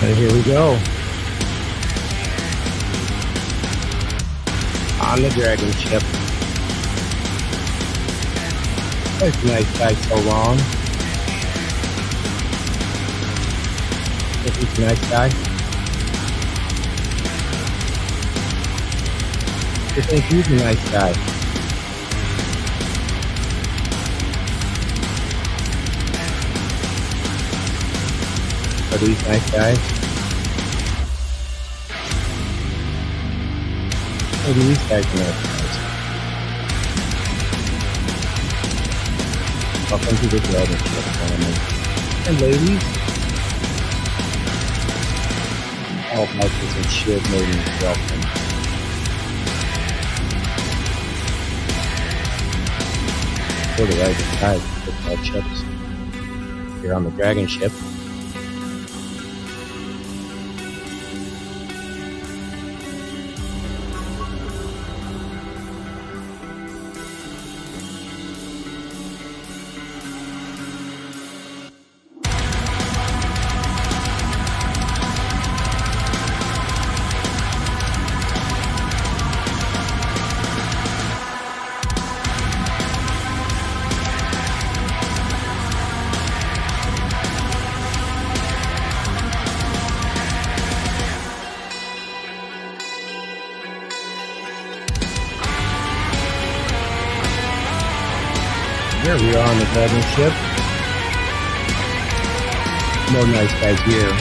And here we go. On the dragon ship. There's a nice guy so long. This is a nice guy. I think he's a nice guy. Are these nice guys? Maybe these guys are nice guys. Welcome to the DragonShip, gentlemen. And ladies. All Vikings and ship maidens, welcome. For the right side, football chips. Here on the DragonShip. Here we are on the DragonShip. No nice guys here.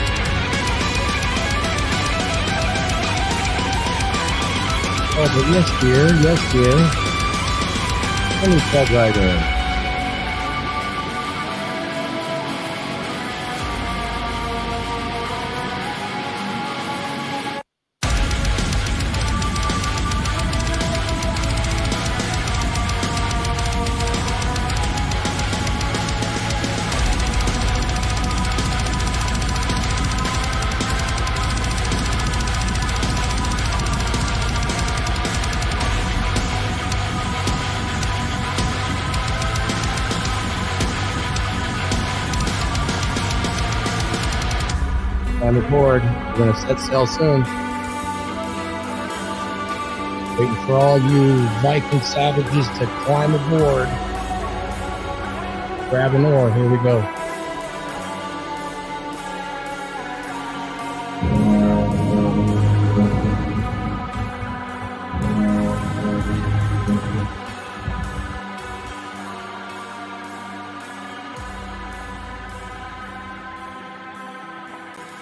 Oh, but yes, dear. Yes, dear. Let me plug right in. On the board, we're going to set sail soon. Waiting for all you Viking savages to climb aboard. Grab an oar, here we go.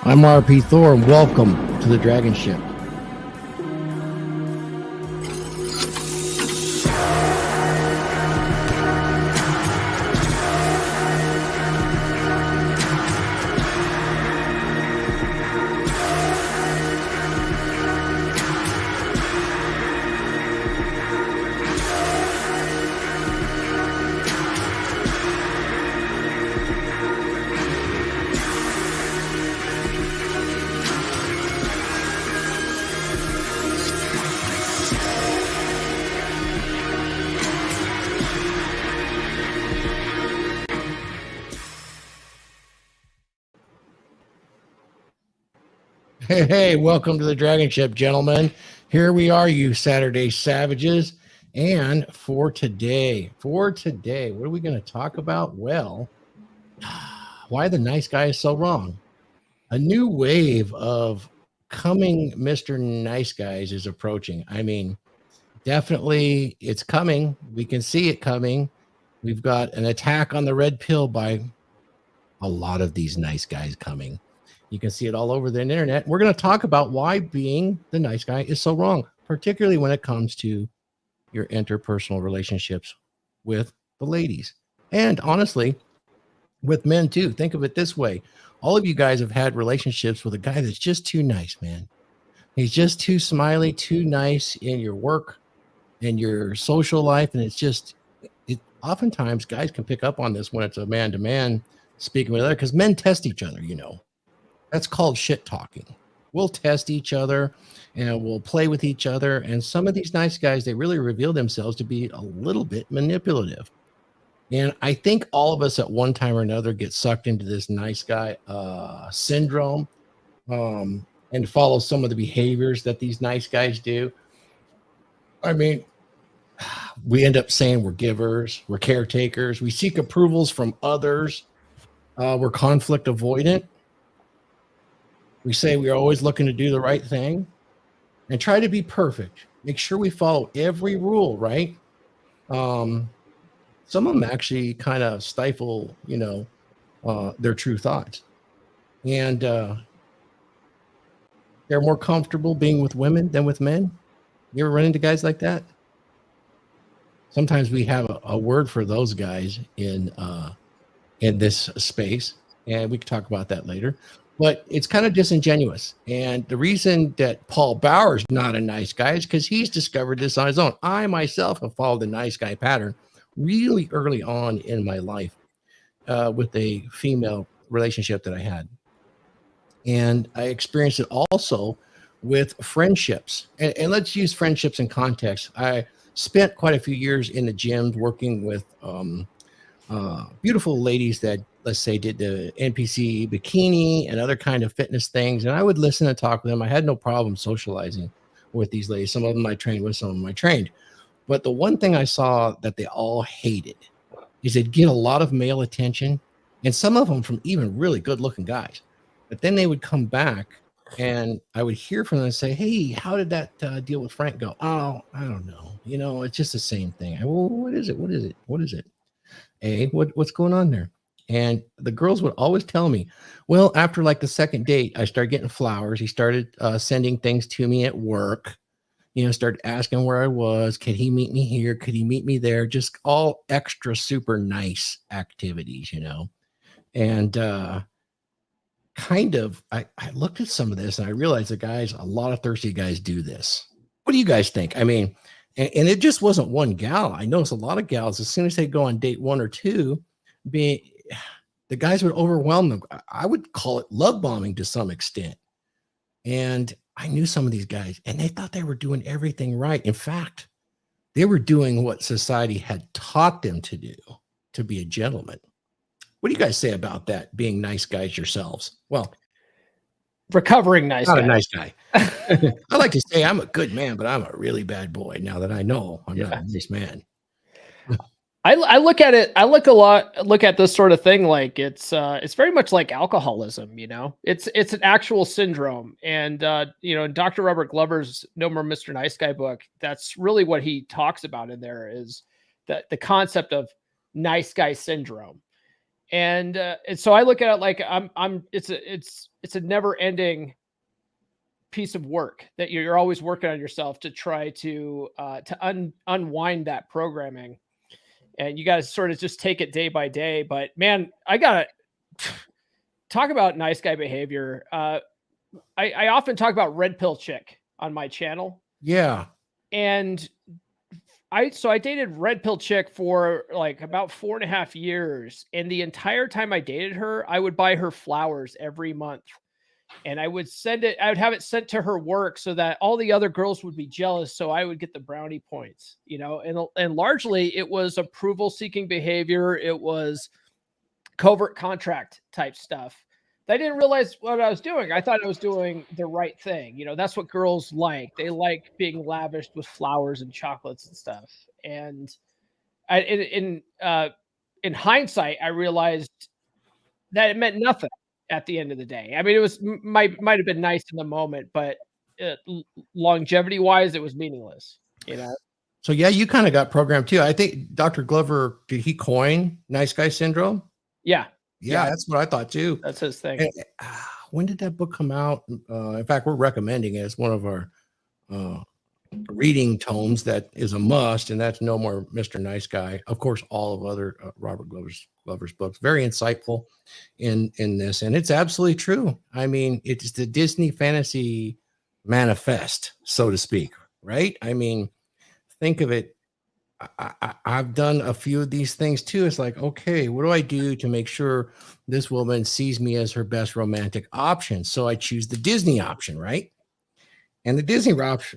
I'm RP Thor, and welcome to the DragonShip. Hey, welcome to the DragonShip, gentlemen. Here we are, you Saturday savages. And for today, what are we going to talk about? Well, why the nice guy is so wrong. A new wave of coming Mr. Nice Guys is approaching. I mean, definitely it's coming. We can see it coming. We've got an attack on the red pill by a lot of these nice guys coming. You can see it all over the internet. We're going to talk about why being the nice guy is so wrong, particularly when it comes to your interpersonal relationships with the ladies. And honestly, with men too. Think of it this way. All of you guys have had relationships with a guy that's just too nice, man. He's just too smiley, too nice in your work and your social life. And it's just, oftentimes guys can pick up on this when it's a man-to-man speaking with other, because men test each other, you know. That's called shit talking. We'll test each other and we'll play with each other. And some of these nice guys, they really reveal themselves to be a little bit manipulative. And I think all of us at one time or another get sucked into this nice guy syndrome. and follow some of the behaviors that these nice guys do. I mean, we end up saying we're givers, we're caretakers, we seek approvals from others, we're conflict avoidant. We say we're always looking to do the right thing and try to be perfect. Make sure we follow every rule, right? Um, some of them actually kind of stifle, their true thoughts. And they're more comfortable being with women than with men. You ever run into guys like that? Sometimes we have a word for those guys in this space, and we can talk about that later. But it's kind of disingenuous. And the reason that Paul Bauer's not a nice guy is because he's discovered this on his own. I myself have followed the nice guy pattern really early on in my life with a female relationship that I had. And I experienced it also with friendships. And let's use friendships in context. I spent quite a few years in the gym working with beautiful ladies that, let's say, did the NPC bikini and other kind of fitness things. And I would listen and talk with them. I had no problem socializing with these ladies. Some of them I trained with, some of them I trained. But the one thing I saw that they all hated is they'd get a lot of male attention, and some of them from even really good looking guys. But then they would come back and I would hear from them and say, "Hey, how did that deal with Frank go?" "Oh, I don't know. It's just the same thing." Well, what is it? What is it? What is it? What's going on there? And the girls would always tell me, well, after like the second date, I started getting flowers. He started sending things to me at work, started asking where I was. Could he meet me here? Could he meet me there? Just all extra super nice activities, And I looked at some of this and I realized a lot of thirsty guys do this. What do you guys think? I mean, and it just wasn't one gal. I noticed a lot of gals, as soon as they go on date one or two, the guys would overwhelm them. I would call it love bombing to some extent. And I knew some of these guys, and they thought they were doing everything right. In fact, they were doing what society had taught them to do, to be a gentleman. What do you guys say about that, being nice guys yourselves? Well, recovering nice not guy. a nice guy. I like to say I'm a good man, but I'm a really bad boy now that I know I'm not a nice man. I look at it. I look at this sort of thing like it's very much like alcoholism. It's an actual syndrome. And in Dr. Robert Glover's No More Mr. Nice Guy book, that's really what he talks about in there, is that the concept of nice guy syndrome. And so I look at it like it's a never ending piece of work that you're always working on yourself to try to unwind that programming. And you got to sort of just take it day by day. But man, I got to talk about nice guy behavior. I often talk about red pill chick on my channel. Yeah. And I dated red pill chick for like about 4.5 years. And the entire time I dated her, I would buy her flowers every month. And I would have it sent to her work so that all the other girls would be jealous. So I would get the brownie points, and largely it was approval seeking behavior. It was covert contract type stuff. I didn't realize what I was doing. I thought I was doing the right thing. That's what girls like. They like being lavished with flowers and chocolates and stuff. And in hindsight, I realized that it meant nothing at the end of the day. I mean, it was might have been nice in the moment, but longevity wise, it was meaningless. So yeah, you kind of got programmed too. I think Dr. Glover, did he coin nice guy syndrome? Yeah. Yeah, that's what I thought too. That's his thing. And, when did that book come out? In fact, we're recommending it as one of our reading tomes that is a must, and that's No More Mr. Nice Guy. Of course, all of other Robert Glover's books, very insightful in this, and it's absolutely true. I mean, it's the Disney fantasy manifest, so to speak, right? I mean, think of it. I've done a few of these things too. It's like, okay, what do I do to make sure this woman sees me as her best romantic option? So I choose the Disney option, right? And the Disney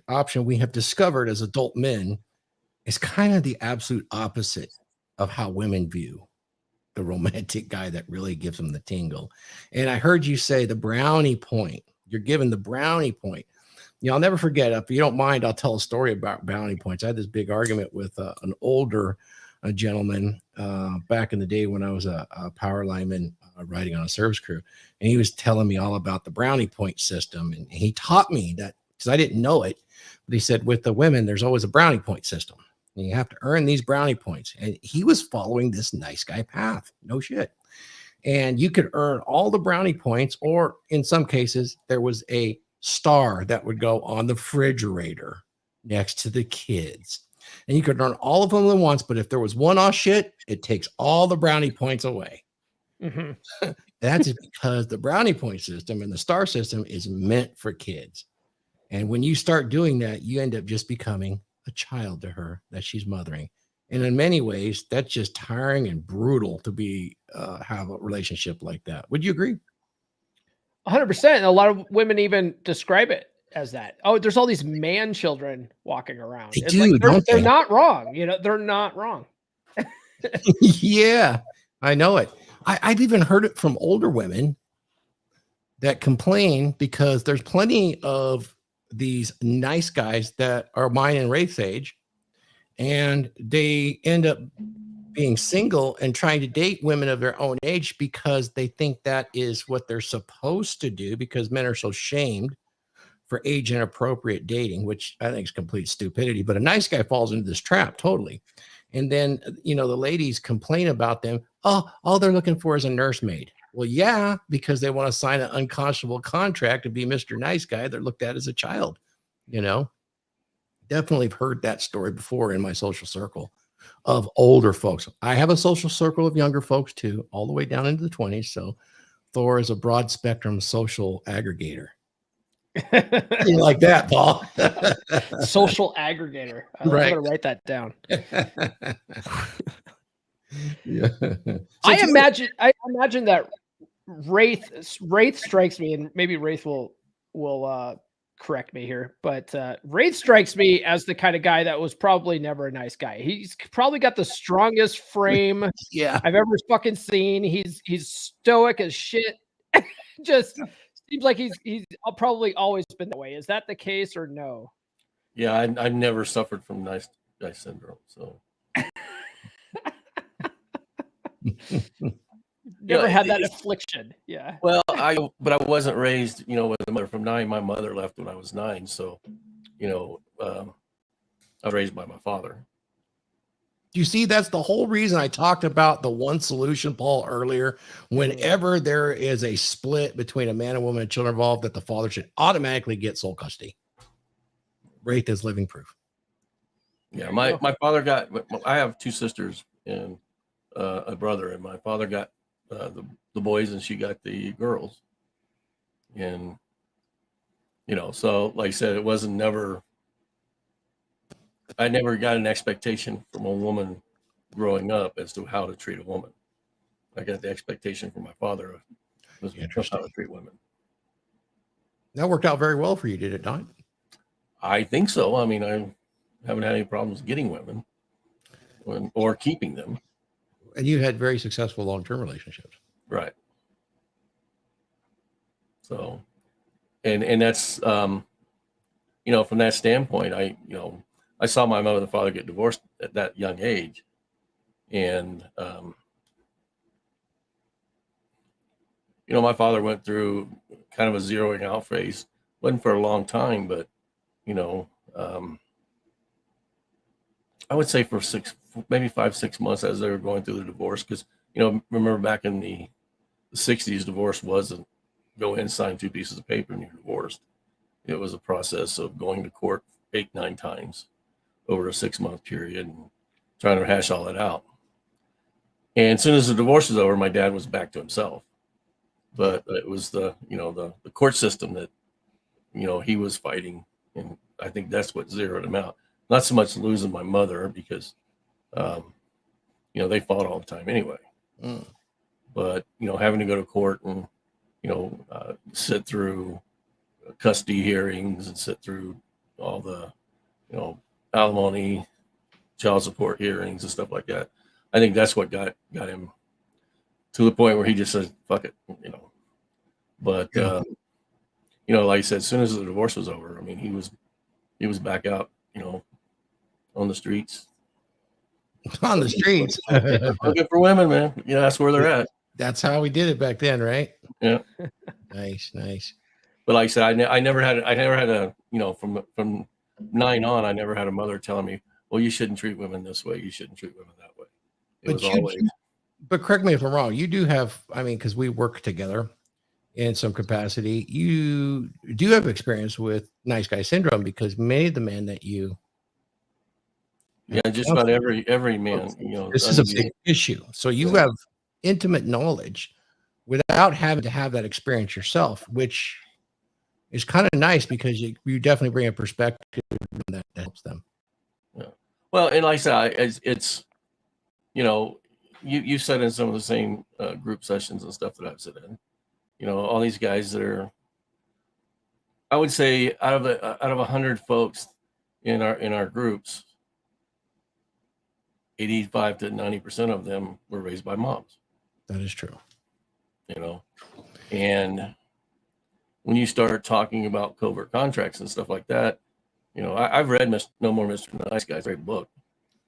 option we have discovered as adult men is kind of the absolute opposite of how women view the romantic guy that really gives them the tingle. And I heard you say the brownie point. You're given the brownie point. I'll never forget. If you don't mind, I'll tell a story about brownie points. I had this big argument with an older gentleman back in the day when I was a power lineman riding on a service crew, and he was telling me all about the brownie point system, and he taught me that because I didn't know it. But he said with the women, there's always a brownie point system, and you have to earn these brownie points. And he was following this nice guy path. No shit. And you could earn all the brownie points, or in some cases, there was a star that would go on the refrigerator next to the kids. And you could earn all of them at once, but if there was one off shit, it takes all the brownie points away. Mm-hmm. That's because the brownie point system and the star system is meant for kids. And when you start doing that, you end up just becoming a child to her that she's mothering. And in many ways, that's just tiring and brutal to be have a relationship like that. Would you agree? 100%. And a lot of women even describe it as that. Oh, there's all these man children walking around. They It's do, like don't they're they? not wrong. They're not wrong. Yeah, I know it. I've even heard it from older women that complain because there's plenty of these nice guys that are mine and Wraith's age, and they end up being single and trying to date women of their own age because they think that is what they're supposed to do because men are so shamed for age inappropriate dating, which I think is complete stupidity. But a nice guy falls into this trap totally. And then, the ladies complain about them. Oh, all they're looking for is a nursemaid. Well, yeah, because they want to sign an unconscionable contract to be Mr. Nice Guy. They're looked at as a child, Definitely have heard that story before in my social circle of older folks. I have a social circle of younger folks too, all the way down into the 20s. So Thor is a broad spectrum social aggregator. You like that, Paul? Social aggregator. I'm Right. going to write that down. Yeah. I imagine that Wraith strikes me, and maybe Wraith will correct me here, but Wraith strikes me as the kind of guy that was probably never a nice guy. He's probably got the strongest frame Yeah. I've ever fucking seen. He's stoic as shit. Just seems like he's probably always been that way. Is that the case or no? Yeah, I've never suffered from nice guy syndrome, so Never had that affliction. Yeah. Well, I wasn't raised, with a mother from 9. My mother left when I was 9, so I was raised by my father. You see, that's the whole reason I talked about the one solution, Paul, earlier. Whenever there is a split between a man and woman and children involved, that the father should automatically get sole custody. Wraith is living proof. Yeah, my father got. I have 2 sisters and a brother, and my father got the boys, and she got the girls. And so like I said, it wasn't never. I never got an expectation from a woman growing up as to how to treat a woman. I got the expectation from my father was how to treat women. That worked out very well for you, did it not? I think so. I mean, I haven't had any problems getting women or keeping them. And you had very successful long-term relationships. Right. So, and that's, from that standpoint, I saw my mother and father get divorced at that young age. And, my father went through kind of a zeroing out phase. Wasn't for a long time, but, I would say for maybe 5-6 months as they were going through the divorce. Because, remember back in the 60s, divorce wasn't go in, sign 2 pieces of paper and you're divorced. It was a process of going to court 8-9 times over a 6-month period and trying to hash all that out. And as soon as the divorce was over, my dad was back to himself. But it was the court system that, he was fighting. And I think that's what zeroed him out. Not so much losing my mother because, they fought all the time anyway. But, having to go to court and, sit through custody hearings and sit through all the, alimony, child support hearings and stuff like that. I think that's what got him to the point where he just says, fuck it, But, you know, like I said, as soon as the divorce was over, I mean, he was back out, you know, on the streets. On the streets. Looking for women, man. You know, that's where they're at. That's how we did it back then, right? Yeah. Nice, nice. But like I said, I never had a, you know, from 9 on, I never had a mother telling me, well, you shouldn't treat women this way. You shouldn't treat women that way. It was always. But correct me if I'm wrong. You do have, I mean, because we work together in some capacity, you do have experience with nice guy syndrome because many of the men that you. Yeah, just about every man, you know. This is a big issue. So you have intimate knowledge without having to have that experience yourself, which is kind of nice because you definitely bring a perspective that helps them. Yeah. Well, and like I said, it's you know, you said in some of the same group sessions and stuff that I've said in, you know, all these guys that are, I would say out of 100 folks in our groups, 85 to 90% of them were raised by moms. That is true. You know, and when you start talking about covert contracts and stuff like that, you know, I've read No More Mr. Nice Guys, great book.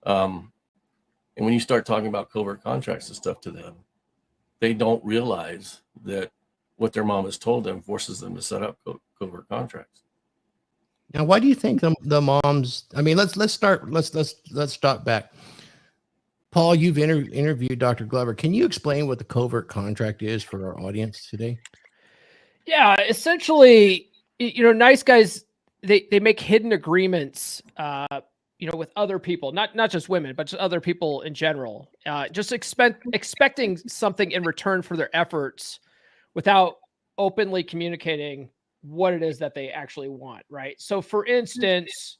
And when you start talking about covert contracts and stuff to them, they don't realize that what their mom has told them forces them to set up covert contracts. Now, why do you think the moms? I mean, let's stop back. Paul, you've interviewed Dr. Glover. Can you explain what the covert contract is for our audience today? Yeah, essentially, you know, nice guys, they make hidden agreements, you know, with other people, not just women, but just other people in general, just expecting something in return for their efforts without openly communicating what it is that they actually want, right? So for instance,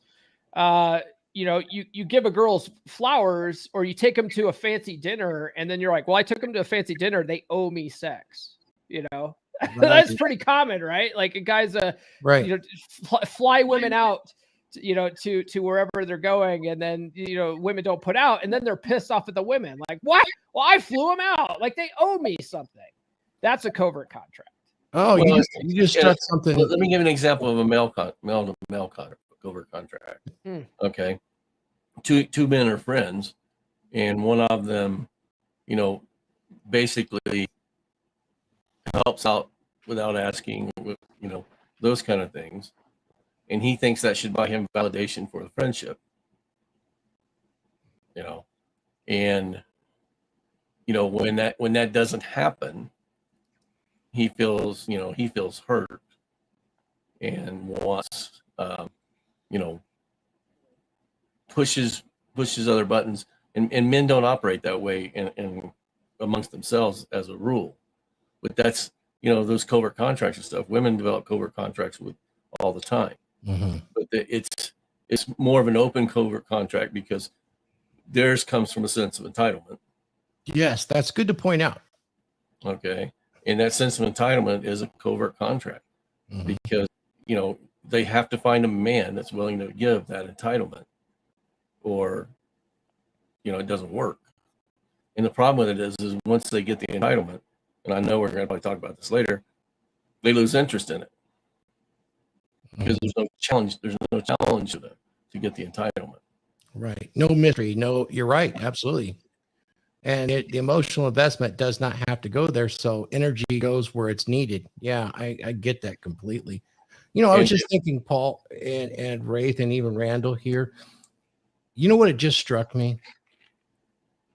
you know, you give a girl flowers or you take them to a fancy dinner and then you're like, well, I took them to a fancy dinner. They owe me sex, you know? Right. That's pretty common, right? Like a guy's right. You know, fly women out, you know, to wherever they're going. And then, you know, women don't put out and then they're pissed off at the women. Like, what? Well, I flew them out. Like they owe me something. That's a covert contract. Oh, well, you just struck something. Let me give an example of a male to male covert contract. Okay. Two men are friends, and one of them, you know, basically helps out without asking, you know, those kind of things. And he thinks that should buy him validation for the friendship, you know, and, you know, when that doesn't happen, he feels hurt and wants, you know, pushes other buttons, and men don't operate that way in amongst themselves as a rule. But that's, you know, those covert contracts and stuff. Women develop covert contracts with all the time, but it's more of an open covert contract because theirs comes from a sense of entitlement. Yes, that's good to point out. Okay, and that sense of entitlement is a covert contract because, you know, they have to find a man that's willing to give that entitlement, or, you know, it doesn't work. And the problem with it is once they get the entitlement, and I know we're going to probably talk about this later, they lose interest in it because there's no challenge. There's no challenge to them to get the entitlement. Right. No mystery. No, you're right. Absolutely. And the emotional investment does not have to go there. So energy goes where it's needed. Yeah, I get that completely. You know, I was just thinking, Paul and Wraith and even Randall here. You know what? It just struck me.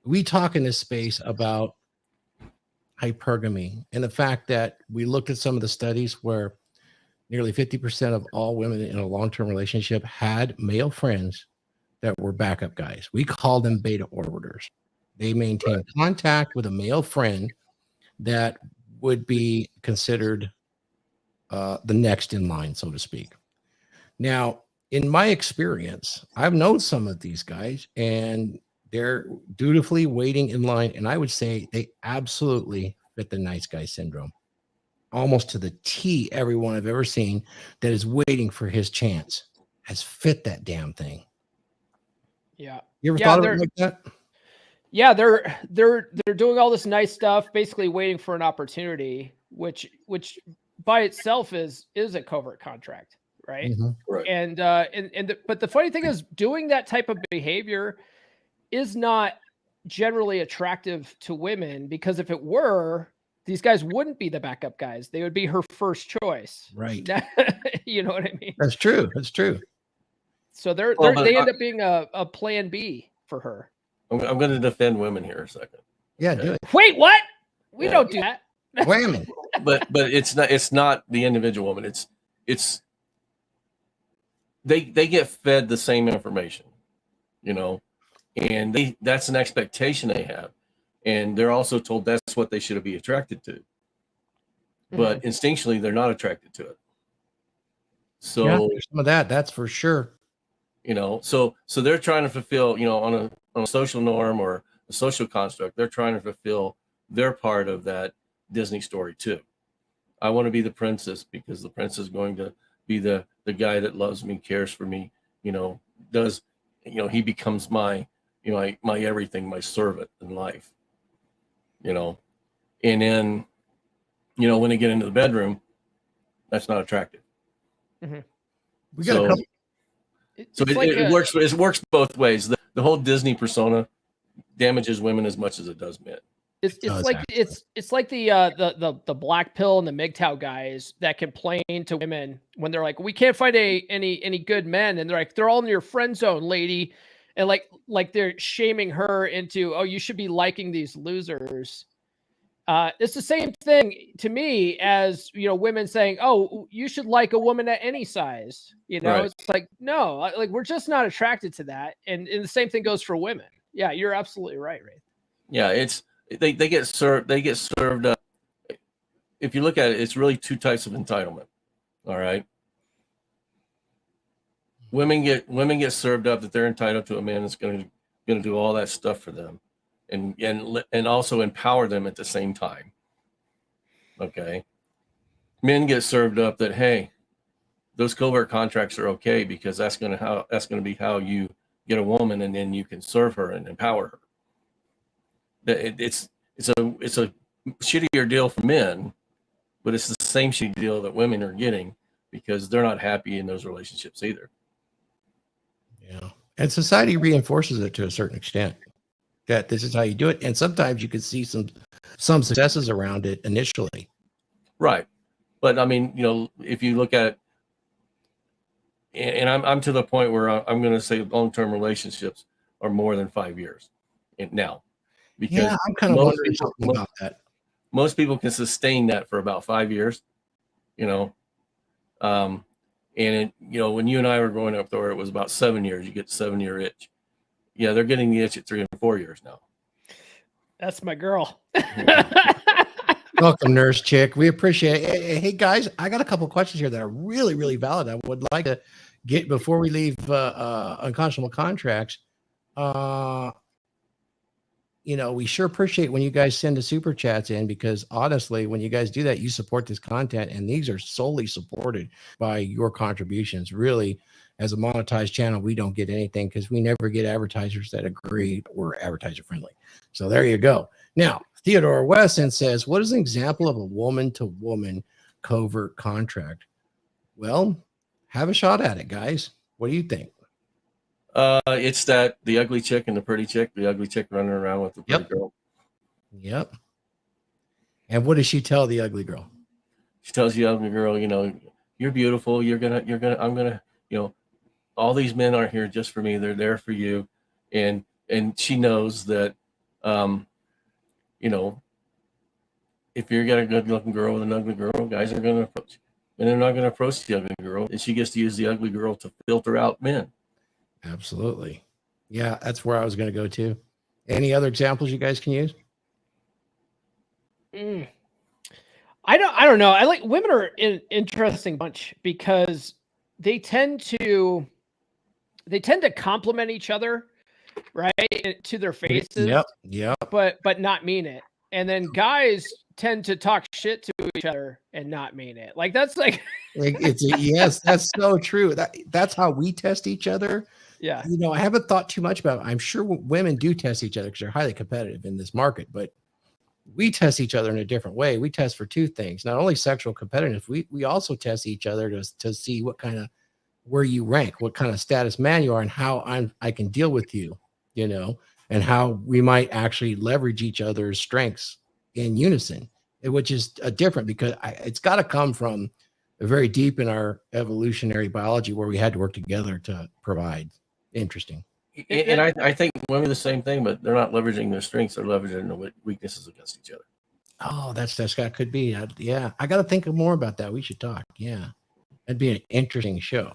We talk in this space about hypergamy and the fact that we looked at some of the studies where nearly 50% of all women in a long-term relationship had male friends that were backup guys. We call them beta orbiters. They maintain contact with a male friend that would be considered the next in line, so to speak. Now, in my experience, I've known some of these guys and they're dutifully waiting in line. And I would say they absolutely fit the nice guy syndrome. Almost to the T, everyone I've ever seen that is waiting for his chance has fit that damn thing. Yeah. You ever thought of it like that? Yeah, they're doing all this nice stuff, basically waiting for an opportunity, which by itself is a covert contract, right? Mhm. Right. But the funny thing is, doing that type of behavior is not generally attractive to women, because if it were, these guys wouldn't be the backup guys. They would be her first choice. Right. You know what I mean? That's true. That's true. So Well, they end up being a plan B for her. I'm going to defend women here a second. Yeah, Okay. do it. Wait, what? We Yeah. don't do that. Whammy. But it's not the individual woman. It's they get fed the same information, you know, and that's an expectation they have, and they're also told that's what they should be attracted to. But instinctually, they're not attracted to it. So Yeah, there's some of that. That's for sure. you know, so they're trying to fulfill, you know, on a social norm or a social construct. They're trying to fulfill their part of that Disney story too. I want to be the princess because the prince is going to be the guy that loves me, cares for me, you know, does, you know, he becomes my, you know, my everything, my servant in life, you know. And then, you know, when they get into the bedroom, that's not attractive. We got a couple. It works both ways. The whole Disney persona damages women as much as it does men. It's like the black pill and the MGTOW guys that complain to women when they're like, we can't find any good men, and they're like, they're all in your friend zone, lady, and like they're shaming her into, oh, you should be liking these losers. It's the same thing to me as, you know, women saying, oh, you should like a woman at any size. You know, Right. It's like, no, like we're just not attracted to that. And the same thing goes for women. Yeah, you're absolutely right, Ray. Yeah, they get served up. If you look at it, it's really two types of entitlement. All right. Women get served up that they're entitled to a man that's going to do all that stuff for them, and also empower them at the same time. Okay. Men get served up that, hey, those covert contracts are okay because that's going to be how you get a woman, and then you can serve her and empower her. It's a shittier deal for men, but it's the same shitty deal that women are getting because they're not happy in those relationships either. Yeah. And society reinforces it to a certain extent that this is how you do it. And sometimes you can see some successes around it initially. Right. But I mean, you know, if you look at it, and I'm to the point where I'm going to say long-term relationships are more than 5 years now. Because yeah, I'm kind of wondering something about that. Most people can sustain that for about 5 years, you know. And you know, when you and I were growing up, Thor, it was about 7 years. You get the 7-year itch. Yeah, they're getting the itch at 3 and 4 years now. That's my girl. Welcome, nurse chick. We appreciate it. Hey, guys, I got a couple of questions here that are really, really valid. I would like to get before we leave unconscionable contracts. You know, we sure appreciate when you guys send the super chats in, because honestly, when you guys do that, you support this content, and these are solely supported by your contributions. Really, as a monetized channel, we don't get anything because we never get advertisers that agree we're advertiser friendly. So there you go. Now, Theodore Wesson says, what is an example of a woman-to-woman covert contract? Well, have a shot at it, guys. What do you think? It's that the ugly chick and the pretty chick, the ugly chick running around with the pretty girl. Yep. And what does she tell the ugly girl? She tells the ugly girl, you know, you're beautiful. I'm gonna, you know, all these men aren't here just for me. They're there for you. And she knows that, you know, if you got a good looking girl with an ugly girl, guys are going to approach you. And they're not going to approach the ugly girl. And she gets to use the ugly girl to filter out men. Absolutely. Yeah, that's where I was going to go to. Any other examples you guys can use? I don't know. I like women are an interesting bunch because they tend to compliment each other, right, to their faces. Yep. But not mean it. And then guys tend to talk shit to each other and not mean it. Like that's like yes, that's so true. That's how we test each other. Yeah. You know, I haven't thought too much about it. I'm sure women do test each other because they're highly competitive in this market, but we test each other in a different way. We test for two things, not only sexual competitiveness, we also test each other to see what kind of, where you rank, what kind of status man you are, and how I can deal with you, you know, and how we might actually leverage each other's strengths in unison, which is different because it's got to come from very deep in our evolutionary biology where we had to work together to provide. Interesting. And I think women are the same thing, but they're not leveraging their strengths; they're leveraging their weaknesses against each other. Oh, that could be. Yeah, I got to think more about that. We should talk. Yeah, that'd be an interesting show.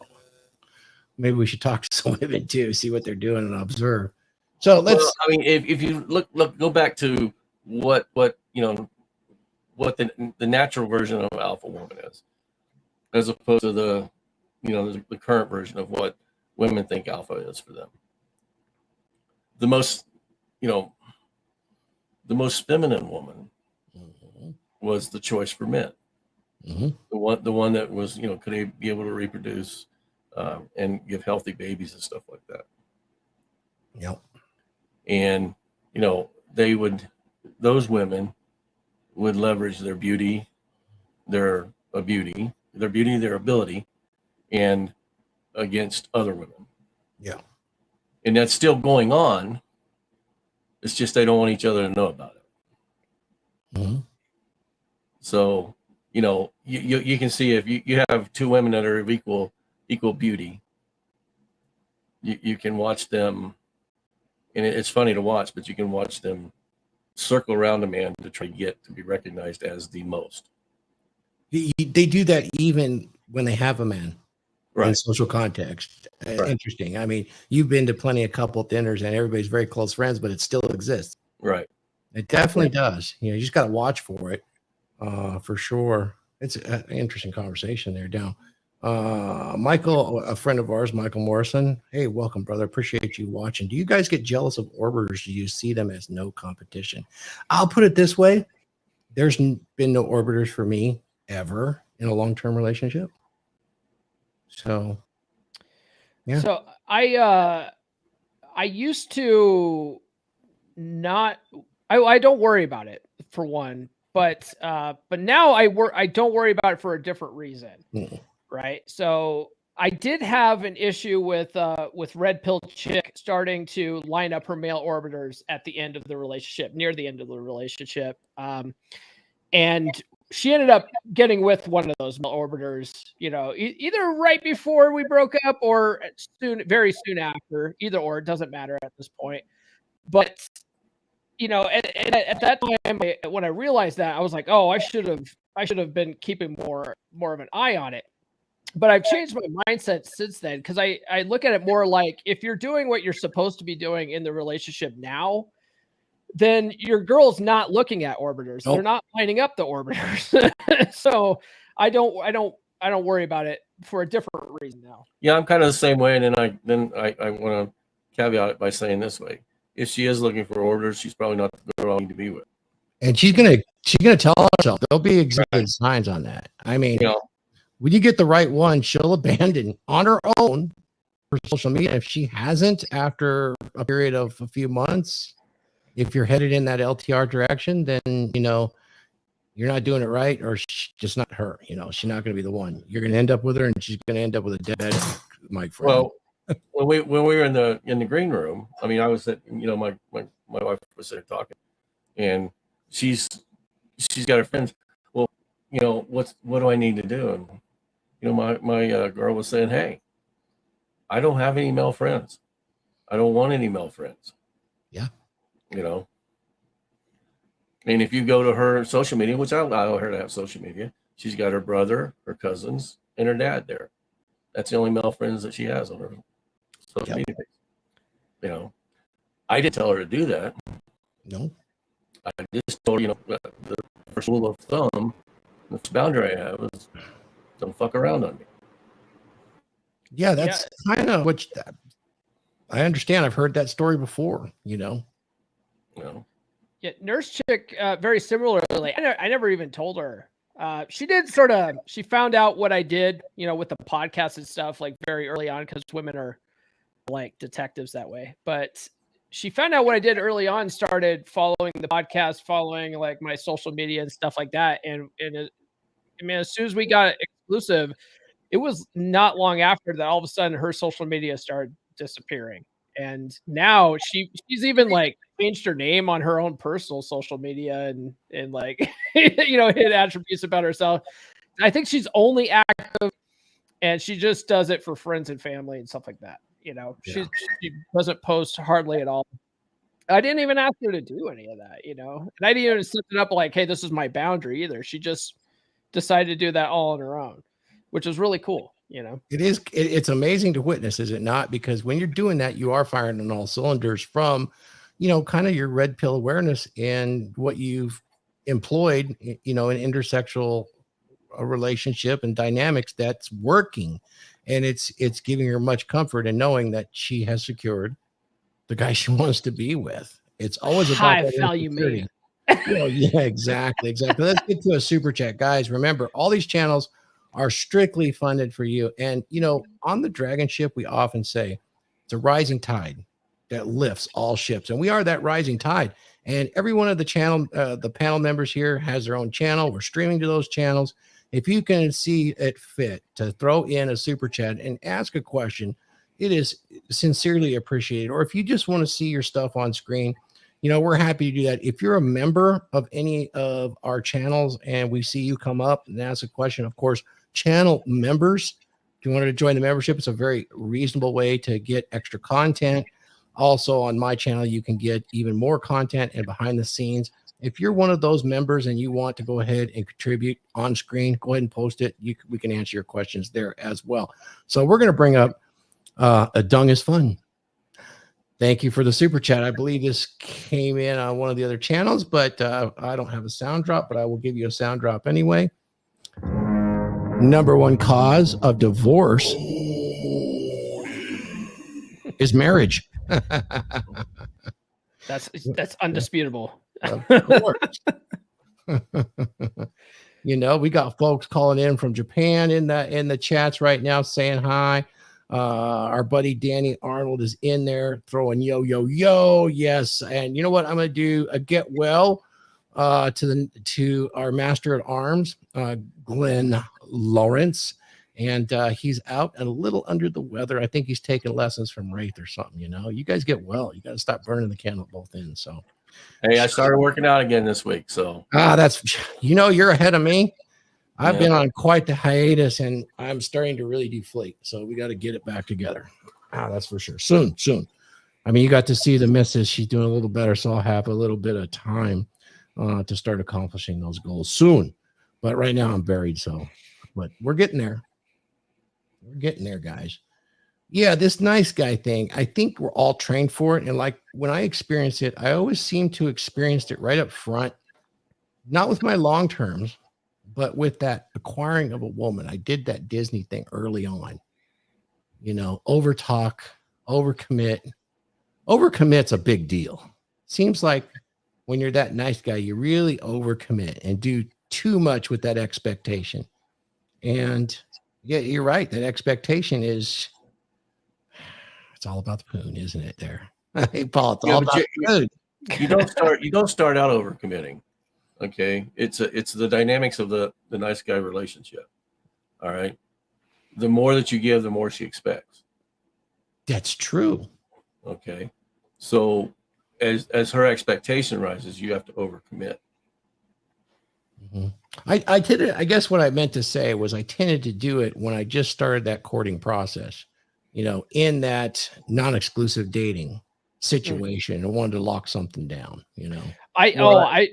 Maybe we should talk to some women too, see what they're doing and observe. So let's. Well, I mean, if you go back to what you know, what the natural version of alpha woman is, as opposed to the current version of what women think alpha is for them. The most feminine woman was the choice for men. Mm-hmm. The one that was, could be able to reproduce and give healthy babies and stuff like that. Yep. And, those women would leverage their beauty, their ability, and against other women. Yeah. And that's still going on. It's just they don't want each other to know about it. Mm-hmm. So, you can see if you have two women that are of equal beauty, you can watch them, and it's funny to watch, but you can watch them circle around a man to try to get to be recognized as the most. They do that even when they have a man. Right. In social context. Right. Interesting. I mean, you've been to plenty of couple dinners and everybody's very close friends, but it still exists. Right. It definitely does. You just got to watch for it, for sure. It's an interesting conversation there, Down. Michael, a friend of ours, Michael Morrison. Hey, welcome, brother. Appreciate you watching. Do you guys get jealous of orbiters? Do you see them as no competition? I'll put it this way. There's been no orbiters for me ever in a long-term relationship. So, yeah. So I used to not. I don't worry about it for one, but now I don't worry about it for a different reason, right? So I did have an issue with Red Pill Chick starting to line up her male orbiters at the end of the relationship, near the end of the relationship, and she ended up getting with one of those male orbiters, either right before we broke up or very soon after. Either or, it doesn't matter at this point. But at that time, when I realized that, I was like, oh, I should have been keeping more of an eye on it. But I've changed my mindset since then, because I look at it more like, if you're doing what you're supposed to be doing in the relationship now, then your girl's not looking at orbiters. Nope. They're not lining up the orbiters. So I don't worry about it for a different reason now. Yeah, I'm kind of the same way. And then I want to caveat it by saying this way: if she is looking for orbiters, she's probably not the girl I need to be with. And she's gonna tell herself. There'll be exhibited signs on that. I mean, when you get the right one, she'll abandon on her own for social media. If she hasn't, after a period of a few months, if you're headed in that LTR direction, then, you're not doing it right, or just not her. She's not going to be the one. You're going to end up with her, and she's going to end up with a dead Mike friend. Well, when we were in the green room, I mean, I was at, my wife was there talking, and she's got her friends. Well, what do I need to do? And my girl was saying, hey, I don't have any male friends. I don't want any male friends. Yeah. And if you go to her social media, which I allow her to have social media, she's got her brother, her cousins, and her dad there. That's the only male friends that she has on her social media page. I didn't tell her to do that. No. I just told her, the first rule of thumb, the boundary I have is don't fuck around on me. Yeah, that's kind of what I understand. I've heard that story before, No. Yeah, Nurse Chick, very similarly. I never even told her. She found out what I did, with the podcast and stuff, like very early on, because women are like detectives that way. But she found out what I did early on, started following the podcast, following like my social media and stuff like that. And I mean, as soon as we got exclusive, it was not long after that all of a sudden her social media started disappearing. And now she's even like changed her name on her own personal social media and like hit attributes about herself. I think she's only active and she just does it for friends and family and stuff like that. She doesn't post hardly at all. I didn't even ask her to do any of that, and I didn't even set it up like, hey, this is my boundary either. She just decided to do that all on her own, which is really cool. It's amazing to witness, is it not? Because when you're doing that, you are firing on all cylinders from, kind of your red pill awareness and what you've employed, in intersexual relationship and dynamics that's working. And it's giving her much comfort in knowing that she has secured the guy she wants to be with. It's always about high that value insecurity. man. Yeah, exactly. Let's get to a super chat, guys. Remember, all these channels are strictly funded for you. And on the Dragon Ship, we often say it's a rising tide that lifts all ships, and we are that rising tide. And every one of the panel members here has their own channel. We're streaming to those channels. If you can see it fit to throw in a super chat and ask a question, it is sincerely appreciated. Or if you just want to see your stuff on screen, we're happy to do that. If you're a member of any of our channels and we see you come up and ask a question, of course, channel members, if you wanted to join the membership, it's a very reasonable way to get extra content. Also on my channel, you can get even more content and behind the scenes. If you're one of those members and you want to go ahead and contribute on screen, go ahead and post it. We can answer your questions there as well. So we're going to bring up a dung is fun. Thank you for the super chat. I believe this came in on one of the other channels, but I don't have a sound drop, but I will give you a sound drop anyway. Number one cause of divorce is marriage. That's undisputable. Of course. We got folks calling in from Japan in the chats right now saying hi. Our buddy Danny Arnold is in there throwing yo. Yes. And you know what? I'm going to do a get well to our master at arms, Glenn Lawrence. And he's out and a little under the weather. I think he's taking lessons from Wraith or something. You guys get well. You got to stop burning the candle at both ends. So, hey, I started working out again this week. So, that's, you're ahead of me. I've been on quite the hiatus and I'm starting to really deflate. So we got to get it back together. That's for sure. Soon. I mean, you got to see the missus. She's doing a little better. So I'll have a little bit of time to start accomplishing those goals soon. But right now I'm buried. But we're getting there. We're getting there, guys. Yeah, this nice guy thing, I think we're all trained for it. And like when I experience it, I always seem to experience it right up front, not with my long terms, but with that acquiring of a woman. I did that Disney thing early on, over talk, overcommit. Overcommit's a big deal. Seems like when you're that nice guy, you really overcommit and do too much with that expectation. And yeah, you're right. That expectation it's all about the poon, isn't it there? Hey, Paul, it's all about the poon. You don't start out overcommitting. Okay. It's the dynamics of the nice guy relationship. All right. The more that you give, the more she expects. That's true. Okay. So as her expectation rises, you have to overcommit. Mm-hmm. I guess what I meant to say was I tended to do it when I just started that courting process, in that non-exclusive dating situation and wanted to lock something down, I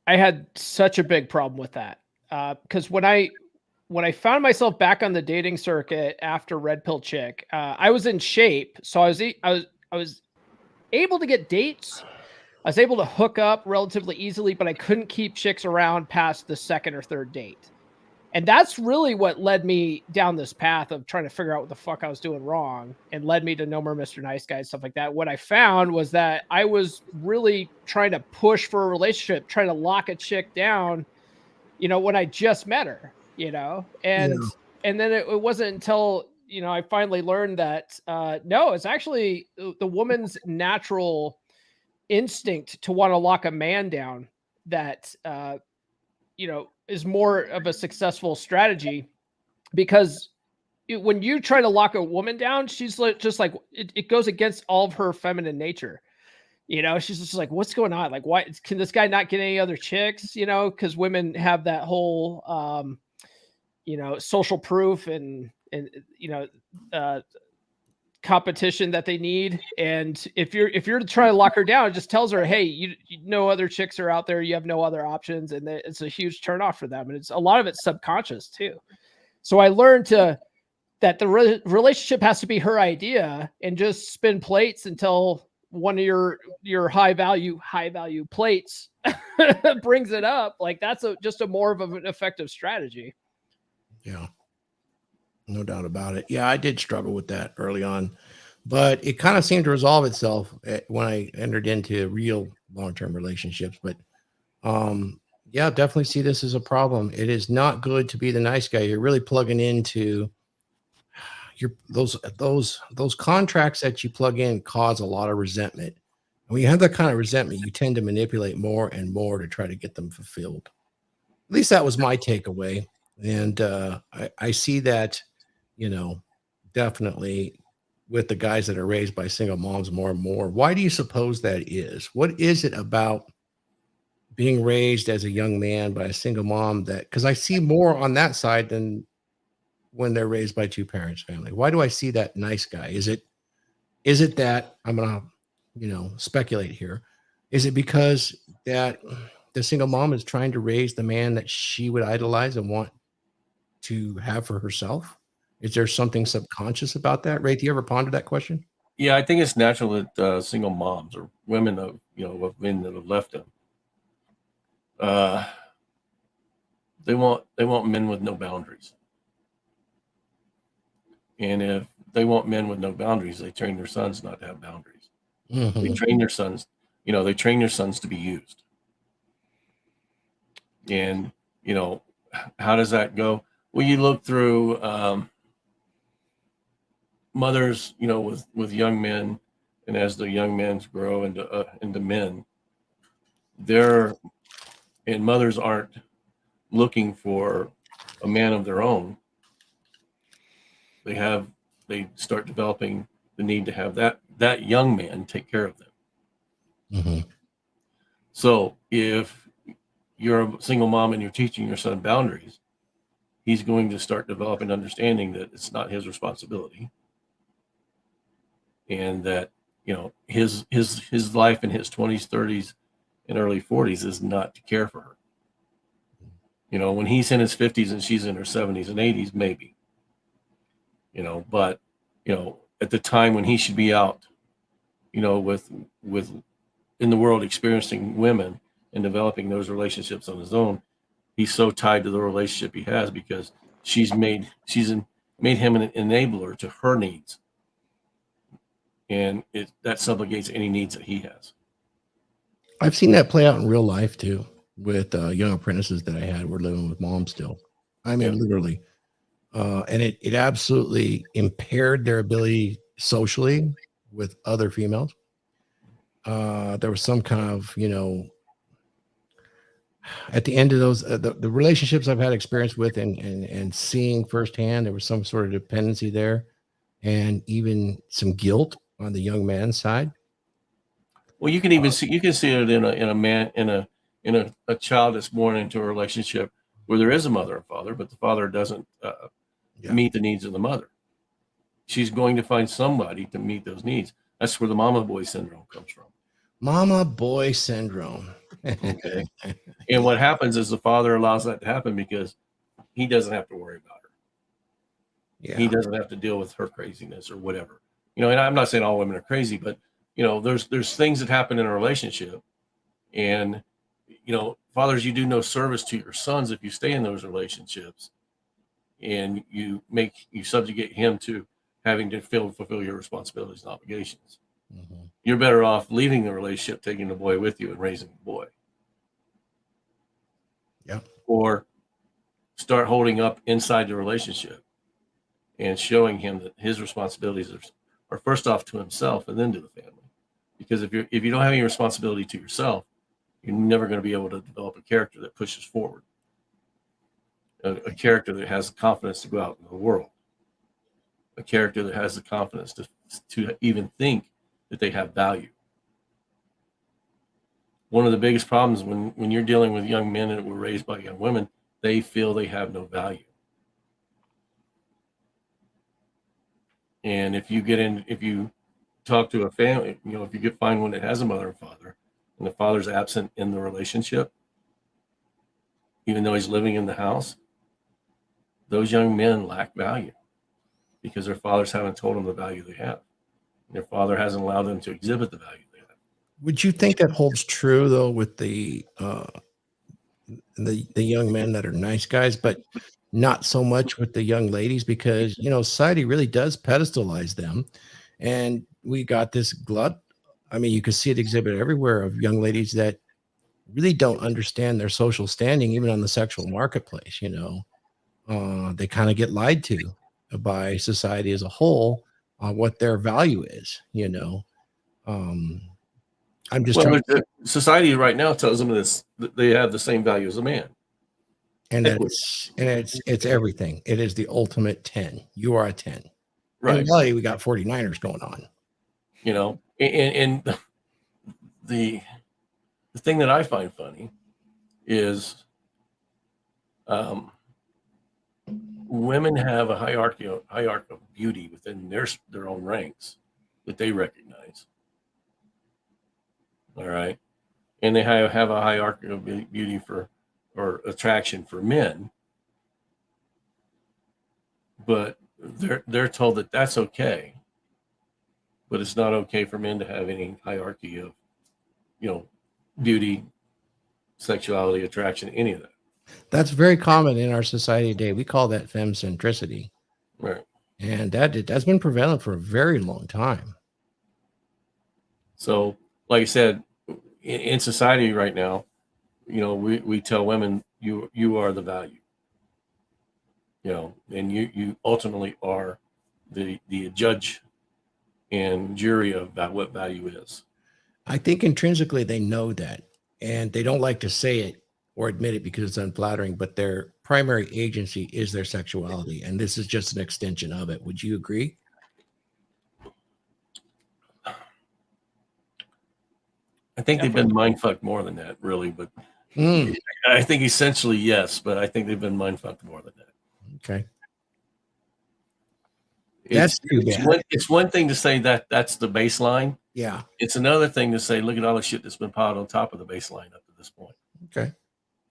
had such a big problem with that. Because when I found myself back on the dating circuit after Red Pill Chick, I was in shape. So I was able to get dates. I was able to hook up relatively easily, but I couldn't keep chicks around past the second or third date. And that's really what led me down this path of trying to figure out what the fuck I was doing wrong and led me to No More Mr. Nice Guy, stuff like that. What I found was that I was really trying to push for a relationship, trying to lock a chick down, when I just met her, and then it wasn't until I finally learned that no, it's actually the woman's natural instinct to want to lock a man down that is more of a successful strategy, because when you try to lock a woman down, she's just like it goes against all of her feminine nature. She's just like, what's going on? Like, why can this guy not get any other chicks? Because women have that whole social proof and competition that they need. And if you're to try to lock her down, it just tells her, hey, you no other chicks are out there, you have no other options, and it's a huge turnoff for them. And it's a lot of it's subconscious too. So I learned that the relationship has to be her idea, and just spin plates until one of your high value plates brings it up. Like, that's just a more of an effective strategy. Yeah, no doubt about it. Yeah, I did struggle with that early on, but it kind of seemed to resolve itself when I entered into real long-term relationships. But yeah, definitely see this as a problem. It is not good to be the nice guy. You're really plugging into those contracts that you plug in cause a lot of resentment. And when you have that kind of resentment, you tend to manipulate more and more to try to get them fulfilled. At least that was my takeaway. And I see that, definitely with the guys that are raised by single moms more and more. Why do you suppose that is? What is it about being raised as a young man by a single mom because I see more on that side than when they're raised by two parents family? Why do I see that nice guy? Is it that I'm gonna, speculate here? Is it because that the single mom is trying to raise the man that she would idolize and want to have for herself? Is there something subconscious about that? Ray, do you ever ponder that question? Yeah, I think it's natural that single moms or women of men that have left them, they want men with no boundaries. And if they want men with no boundaries, they train their sons not to have boundaries. Mm-hmm. They train their sons, they train their sons to be used. And, how does that go? Well, you look through mothers, with young men, and as the young men grow into men, mothers aren't looking for a man of their own. They start developing the need to have that young man take care of them. Mm-hmm. So if you're a single mom and you're teaching your son boundaries, he's going to start developing understanding that it's not his responsibility, and that his life in his 20s, 30s, and early 40s is not to care for her. When he's in his 50s and she's in her 70s and 80s, maybe. But at the time when he should be out, with in the world experiencing women and developing those relationships on his own, he's so tied to the relationship he has because she's made him an enabler to her needs, and that subjugates any needs that he has. I've seen that play out in real life too, with young apprentices that I had were living with mom still. I mean, literally. And it absolutely impaired their ability socially with other females. There was some kind of, at the end of those, the relationships I've had experience with and seeing firsthand, there was some sort of dependency there, and even some guilt on the young man's side. Well, you can see it in a child that's born into a relationship where there is a mother and father, but the father doesn't meet the needs of the mother. She's going to find somebody to meet those needs. That's where the mama boy syndrome comes from. Mama boy syndrome. Okay. And what happens is the father allows that to happen because he doesn't have to worry about her. Yeah. He doesn't have to deal with her craziness or whatever. And I'm not saying all women are crazy, but there's things that happen in a relationship, and fathers, you do no service to your sons if you stay in those relationships, and you subjugate him to having to fulfill your responsibilities and obligations. Mm-hmm. You're better off leaving the relationship, taking the boy with you, and raising the boy. Yeah. Or start holding up inside the relationship and showing him that his responsibilities are first off to himself and then to the family. Because if you don't have any responsibility to yourself, you're never going to be able to develop a character that pushes forward, a character that has the confidence to go out in the world, a character that has the confidence to even think that they have value. One of the biggest problems when you're dealing with young men that were raised by young women, they feel they have no value. And if you talk to a family, if you could find one that has a mother and father, and the father's absent in the relationship, even though he's living in the house, those young men lack value because their fathers haven't told them the value they have. Their father hasn't allowed them to exhibit the value they have. Would you think that holds true though with the young men that are nice guys, but not so much with the young ladies? Because society really does pedestalize them, and we got this glut. I mean, you can see it exhibit everywhere of young ladies that really don't understand their social standing, even on the sexual marketplace. They kind of get lied to by society as a whole on what their value is. I'm just Well, society right now tells them that they have the same value as a man. and it's everything. It is the ultimate 10. You are a 10. Right. In reality, we got 49ers going on. And the thing that I find funny is women have a hierarchy of beauty within their own ranks that they recognize. All right. And they have a hierarchy of beauty or attraction for men. But they're told that that's okay. But it's not okay for men to have any hierarchy of, beauty, sexuality, attraction, any of that. That's very common in our society today. We call that femcentricity. Right. And that's been prevalent for a very long time. So, like I said, in society right now, we tell women you are the value. And you ultimately are the judge and jury of what value is. I think intrinsically they know that, and they don't like to say it or admit it because it's unflattering, but their primary agency is their sexuality, and this is just an extension of it. Would you agree? I think they've been mind fucked more than that, really, but I think essentially yes, but I think they've been mind fucked more than that. Okay. That's too bad. It's one thing to say that that's the baseline. Yeah. It's another thing to say, look at all the shit that's been piled on top of the baseline up to this point. Okay.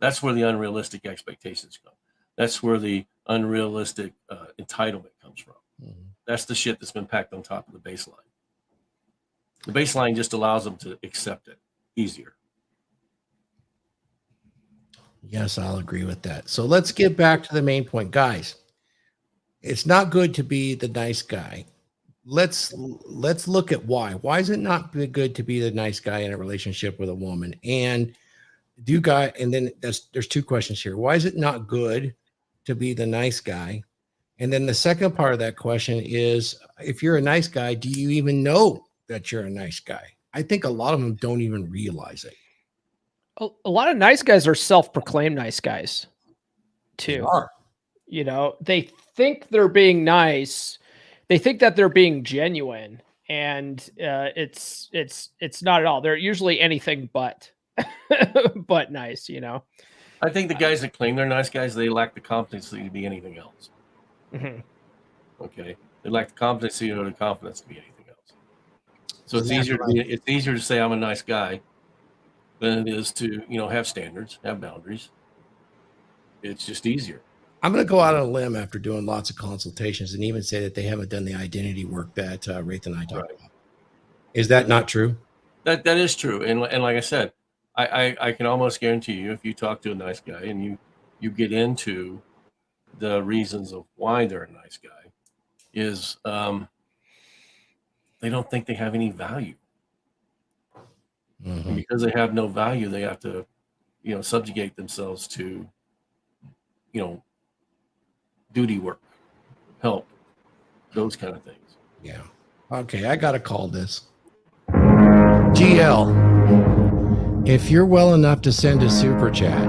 That's where the unrealistic expectations come. That's where the unrealistic entitlement comes from. Mm-hmm. That's the shit that's been packed on top of the baseline. The baseline just allows them to accept it easier. Yes, I'll agree with that. So let's get back to the main point, guys. It's not good to be the nice guy. Let's look at why. Why is it not good to be the nice guy in a relationship with a woman? And then there's two questions here. Why is it not good to be the nice guy? And then the second part of that question is, if you're a nice guy, do you even know that you're a nice guy? I think a lot of them don't even realize it. A lot of nice guys are self-proclaimed nice guys too. They are. They think they're being nice. They think that they're being genuine, and it's not at all. They're usually anything but but nice. I think the guys that claim they're nice guys, they lack the competency to be anything else. Mm-hmm. Okay, they lack the competency or the confidence to be anything else. So it's easier to say I'm a nice guy than it is to have standards, have boundaries. It's just easier. I'm going to go out on a limb after doing lots of consultations and even say that they haven't done the identity work that Wraith and I talked about. Is that not true? That is true. And like I said, I can almost guarantee you, if you talk to a nice guy and you get into the reasons of why they're a nice guy, is they don't think they have any value. Mm-hmm. And because they have no value, they have to, subjugate themselves to, duty work, help, those kind of things. Yeah. Okay, I gotta call this. GL, if you're well enough to send a super chat,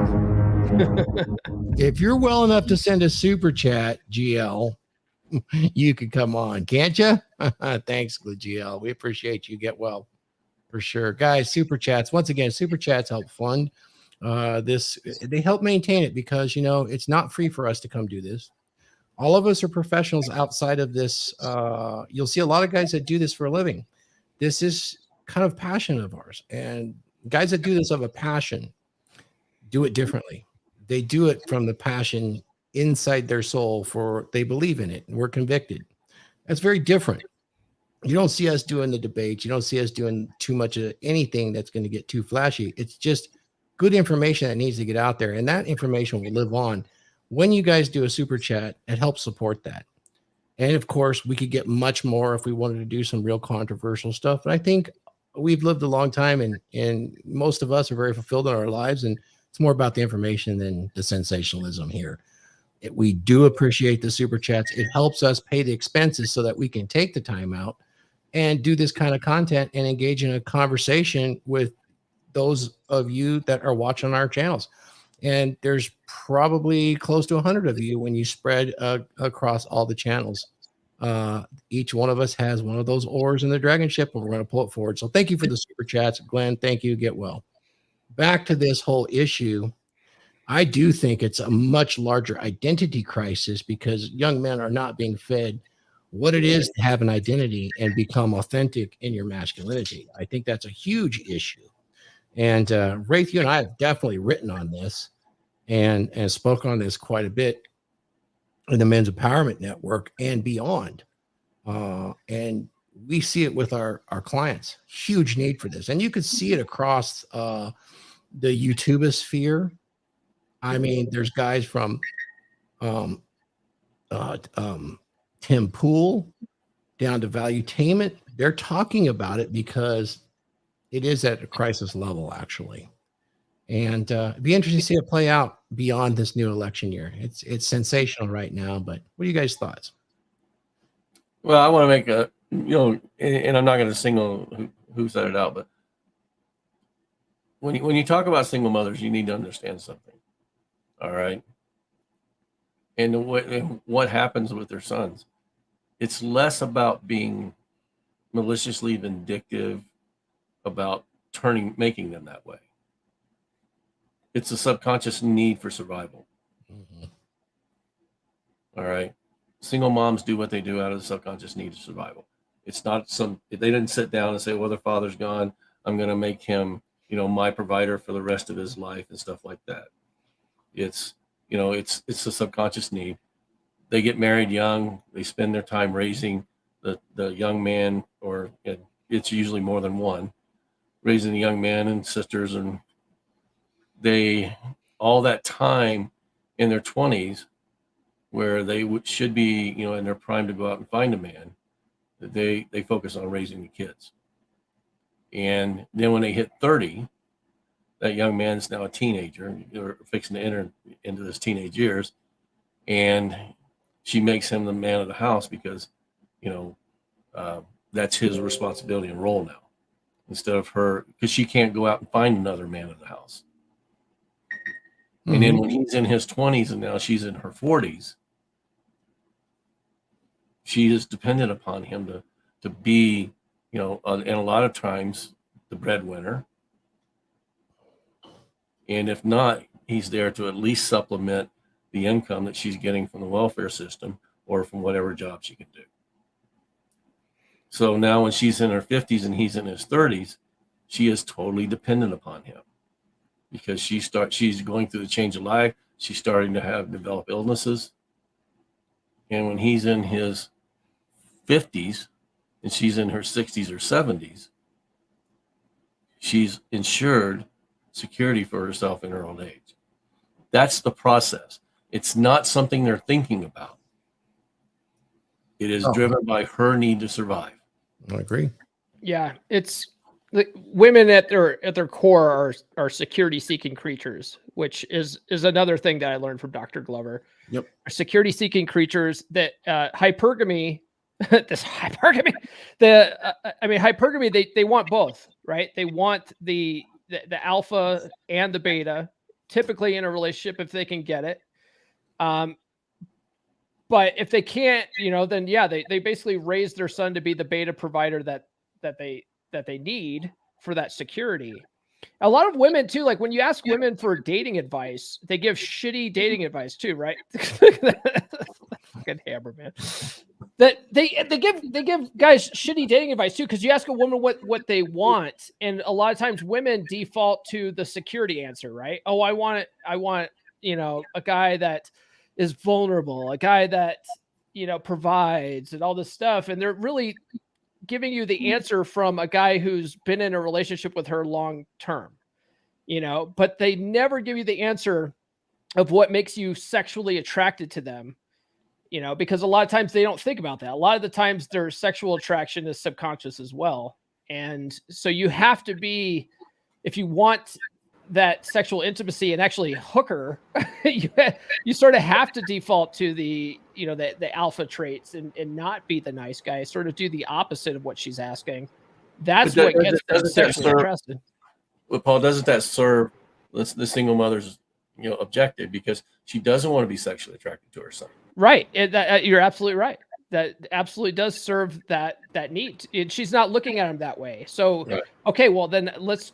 GL, you could come on, can't you? Thanks, GL. We appreciate you. Get well for sure, guys. Super chats. Once again, super chats help fund this. They help maintain it because it's not free for us to come do this. All of us are professionals outside of this. You'll see a lot of guys that do this for a living. This is kind of passion of ours, and guys that do this of a passion do it differently. They do it from the passion inside their soul, for they believe in it and we're convicted. That's very different. You don't see us doing the debates. You don't see us doing too much of anything that's going to get too flashy. It's just good information that needs to get out there, and that information will live on. When you guys do a super chat, it helps support that. And of course, we could get much more if we wanted to do some real controversial stuff. But I think we've lived a long time, and most of us are very fulfilled in our lives, and it's more about the information than the sensationalism here. We do appreciate the super chats. It helps us pay the expenses so that we can take the time out and do this kind of content and engage in a conversation with those of you that are watching our channels. And there's probably close to 100 of you when you spread across all the channels. Each one of us has one of those oars in the DragonShip, and we're going to pull it forward. So thank you for the super chats, Glenn. Thank you. Get well. Back to this whole issue. I do think it's a much larger identity crisis because young men are not being fed what it is to have an identity and become authentic in your masculinity. I think that's a huge issue. And Wraith, you and I have definitely written on this and spoke on this quite a bit in the Men's Empowerment Network and beyond. And we see it with our clients. Huge need for this. And you could see it across the YouTubosphere. I mean, there's guys from Tim Pool down to Valuetainment. They're talking about it because it is at a crisis level, actually. And it'd be interesting to see it play out beyond this new election year. It's sensational right now, but what are you guys' thoughts? Well, I want to make a, and I'm not going to single who said it out, but when you talk about single mothers, you need to understand something. All right. And what happens with their sons? It's less about being maliciously vindictive about making them that way. It's a subconscious need for survival. Mm-hmm. All right. Single moms do what they do out of the subconscious need of survival. It's not they didn't sit down and say, well, their father's gone, I'm going to make him, my provider for the rest of his life and stuff like that. It's a subconscious need. They get married young. They spend their time raising the young man, or it's usually more than one, raising the young man and sisters. And all that time in their 20s where they should be, in their prime to go out and find a man, they focus on raising the kids. And then when they hit 30, that young man's now a teenager, or fixing to enter into his teenage years, and she makes him the man of the house because, that's his responsibility and role now, instead of her, because she can't go out and find another man of the house. Mm-hmm. And then when he's in his 20s and now she's in her 40s, she is dependent upon him to be, and a lot of times the breadwinner. And if not, he's there to at least supplement the income that she's getting from the welfare system or from whatever job she can do. So now when she's in her 50s and he's in his 30s, she is totally dependent upon him because she's going through the change of life. She's starting to develop illnesses. And when he's in his 50s and she's in her 60s or 70s, she's insured security for herself in her old age. That's the process. It's not something they're thinking about. It is driven by her need to survive. I agree. Yeah, it's the women at their core are security seeking creatures, which is another thing that I learned from Dr. Glover. Yep. Security seeking creatures that hypergamy this hypergamy, hypergamy, they want both, right? They want the alpha and the beta, typically in a relationship if they can get it. But if they can't, then yeah, they basically raise their son to be the beta provider that they need for that security. A lot of women too, like when you ask women for dating advice, they give shitty dating advice too, right? Fucking hammer, man. That they give guys shitty dating advice too, because you ask a woman what they want, and a lot of times women default to the security answer, right? Oh, I want a guy that is vulnerable, a guy that provides and all this stuff, and they're really giving you the answer from a guy who's been in a relationship with her long term, but they never give you the answer of what makes you sexually attracted to them, because a lot of times they don't think about that. A lot of the times their sexual attraction is subconscious as well. And so you have to be, if you want that sexual intimacy and actually hook her, you sort of have to default to the alpha traits and not be the nice guy, sort of do the opposite of what she's asking. That's what gets them sexually attracted. Well, Paul, doesn't that serve the single mother's objective, because she doesn't want to be sexually attracted to her son? Right. You're absolutely right. That absolutely does serve that need. She's not looking at him that way. So, right. Okay, well then let's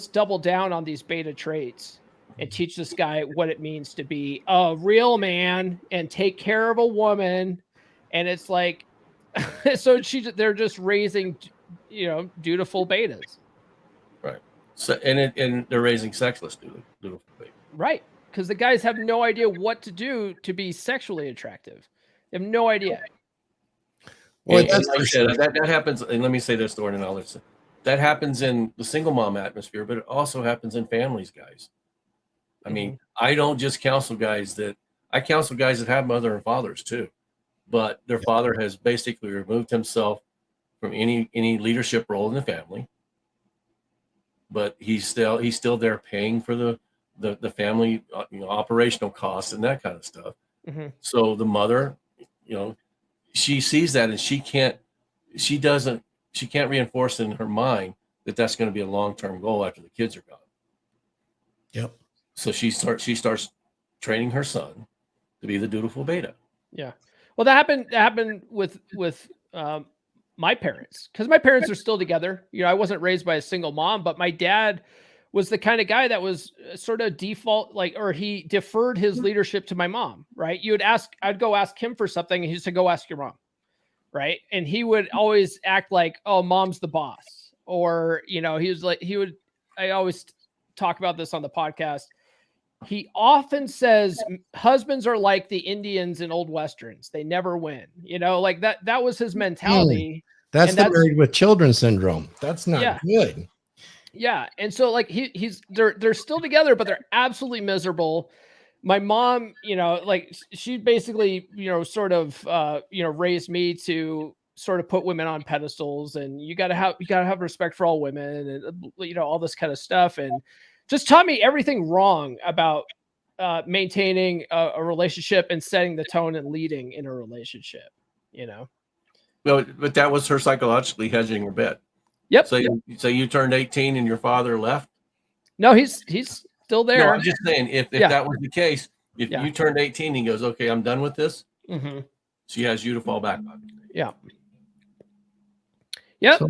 double down on these beta traits and teach this guy what it means to be a real man and take care of a woman. And it's like, so they're just raising, dutiful betas. Right. So, and they're raising sexless dutiful betas. Right. Because the guys have no idea what to do to be sexually attractive. They have no idea. Well, like you said, that happens, and let me say this, Thor, and I'll listen. That happens in the single mom atmosphere, but it also happens in families, guys. I mean, I don't just counsel guys I counsel guys that have mother and fathers too, but their father has basically removed himself from any leadership role in the family, but he's still there paying for the family, operational costs and that kind of stuff. Mm-hmm. So the mother, she sees that, and she can't reinforce in her mind that that's going to be a long-term goal after the kids are gone. Yep. So she starts training her son to be the dutiful beta. Yeah. Well, that happened with my parents, because my parents are still together. I wasn't raised by a single mom, but my dad was the kind of guy that was sort of default, or he deferred his leadership to my mom, right? I'd go ask him for something, and he said, go ask your mom, right? And he would always act like, oh, mom's the boss. Or, I always talk about this on the podcast. He often says husbands are like the Indians in old Westerns. They never win, like that was his mentality. That's the married with children syndrome. That's not good. Yeah. And so they're still together, but they're absolutely miserable. My mom, she basically, sort of, raised me to sort of put women on pedestals, and you gotta have respect for all women, and, all this kind of stuff. And just taught me everything wrong about maintaining a relationship and setting the tone and leading in a relationship, Well, but that was her psychologically hedging her bet. Yep. So you turned 18 and your father left? No, he's still there. No, I'm just saying, if that was the case, if you turned 18 and he goes, okay, I'm done with this, she has you to fall back on. Yeah. Yep. So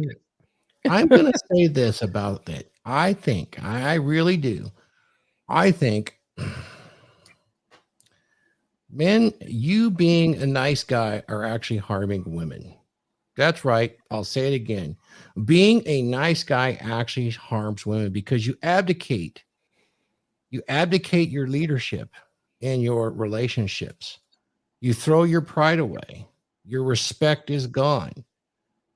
I'm going to say this about that. I really do. I think, men, you being a nice guy are actually harming women. That's right. I'll say it again. Being a nice guy actually harms women, because you abdicate your leadership in your relationships. You throw your pride away. Your respect is gone.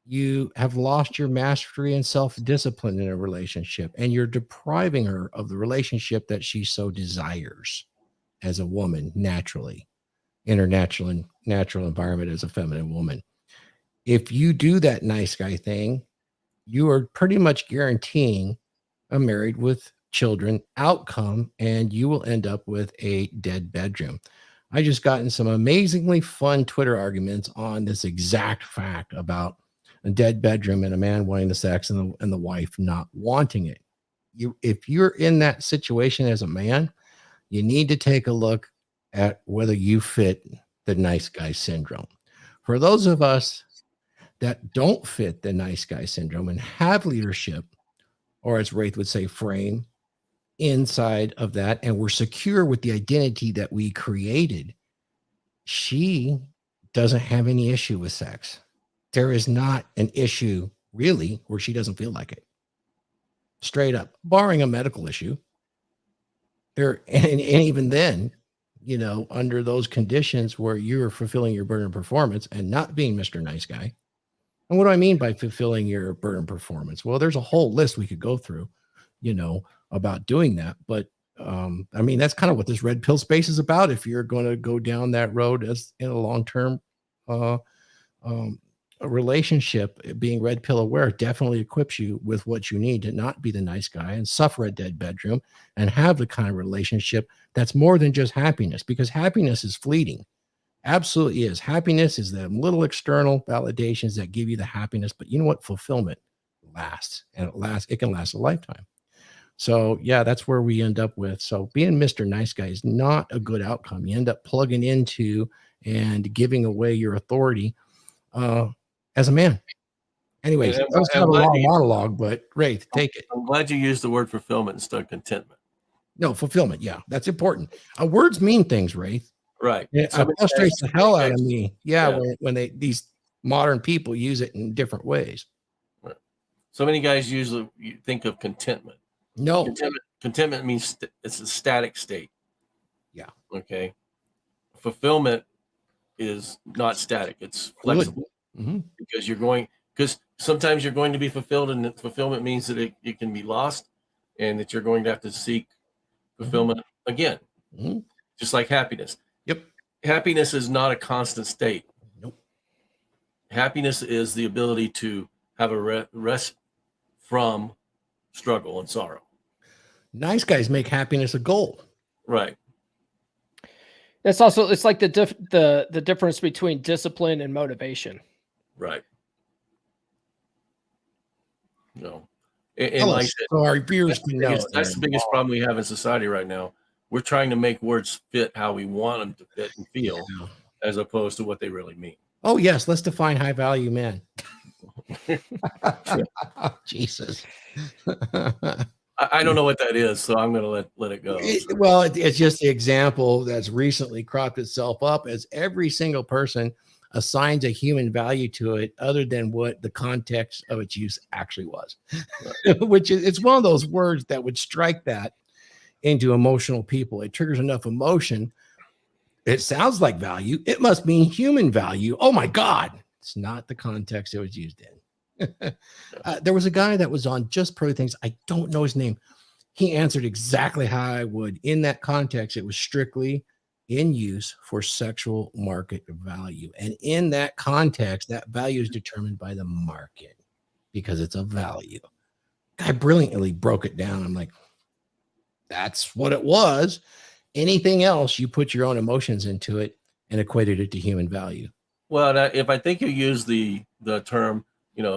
You have lost your mastery and self-discipline in a relationship, and you're depriving her of the relationship that she so desires as a woman, naturally, in her natural environment as a feminine woman. If you do that nice guy thing, you are pretty much guaranteeing a married with children outcome, and you will end up with a dead bedroom. I just gotten some amazingly fun Twitter arguments on this exact fact about a dead bedroom and a man wanting the sex and the wife not wanting it. If you're in that situation as a man, you need to take a look at whether you fit the nice guy syndrome. For those of us that don't fit the nice guy syndrome and have leadership, or as Wraith would say, frame inside of that, and we're secure with the identity that we created, she doesn't have any issue with sex. There is not an issue really where she doesn't feel like it. Straight up, barring a medical issue. There, and even then, under those conditions where you're fulfilling your burden performance and not being Mr. Nice Guy. And what do I mean by fulfilling your burden performance? Well, there's a whole list we could go through, about doing that. But I mean, that's kind of what this red pill space is about. If you're going to go down that road as in a long-term a relationship, being red pill aware definitely equips you with what you need to not be the nice guy and suffer a dead bedroom and have the kind of relationship that's more than just happiness, because happiness is fleeting. Absolutely is. Happiness is the little external validations that give you the happiness, but you know what? Fulfillment lasts, and it can last a lifetime. So yeah, that's where we end up with. So being Mr. Nice Guy is not a good outcome. You end up plugging into and giving away your authority as a man. Anyways, that was kind of a long monologue, but Wraith, take it. I'm glad you used the word fulfillment instead of contentment. No, fulfillment. Yeah, that's important. Words mean things, Wraith. Right. It frustrates the hell out of me. Yeah. When these modern people use it in different ways. Right. So many guys usually think of contentment. No. Contentment means it's a static state. Yeah. Okay. Fulfillment is not static. It's flexible. Mm-hmm. Because sometimes you're going to be fulfilled, and fulfillment means that it can be lost, and that you're going to have to seek fulfillment again. Mm-hmm. Just like happiness. Yep. Happiness is not a constant state. Nope. Happiness is the ability to have a rest from struggle and sorrow. Nice guys make happiness a goal. Right. It's like the difference between discipline and motivation. Right. No. And like I said, so our viewers can know. That's the biggest problem we have in society right now. We're trying to make words fit how we want them to fit and feel, as opposed to what they really mean. Oh yes, let's define high value men. Jesus. I don't know what that is, so I'm going to let it go. It's just the example that's recently cropped itself up as every single person assigns a human value to it other than what the context of its use actually was. Which is, it's one of those words that would strike that into emotional people. It triggers enough emotion. It sounds like value. It must mean human value. Oh my God. It's not the context it was used in. There was a guy that was on Just Pro Things. I don't know his name. He answered exactly how I would. In that context, it was strictly in use for sexual market value. And in that context, that value is determined by the market because it's a value. Guy brilliantly broke it down. I'm like, that's what it was. Anything else, you put your own emotions into it and equated it to human value. Well, if I think you use the term,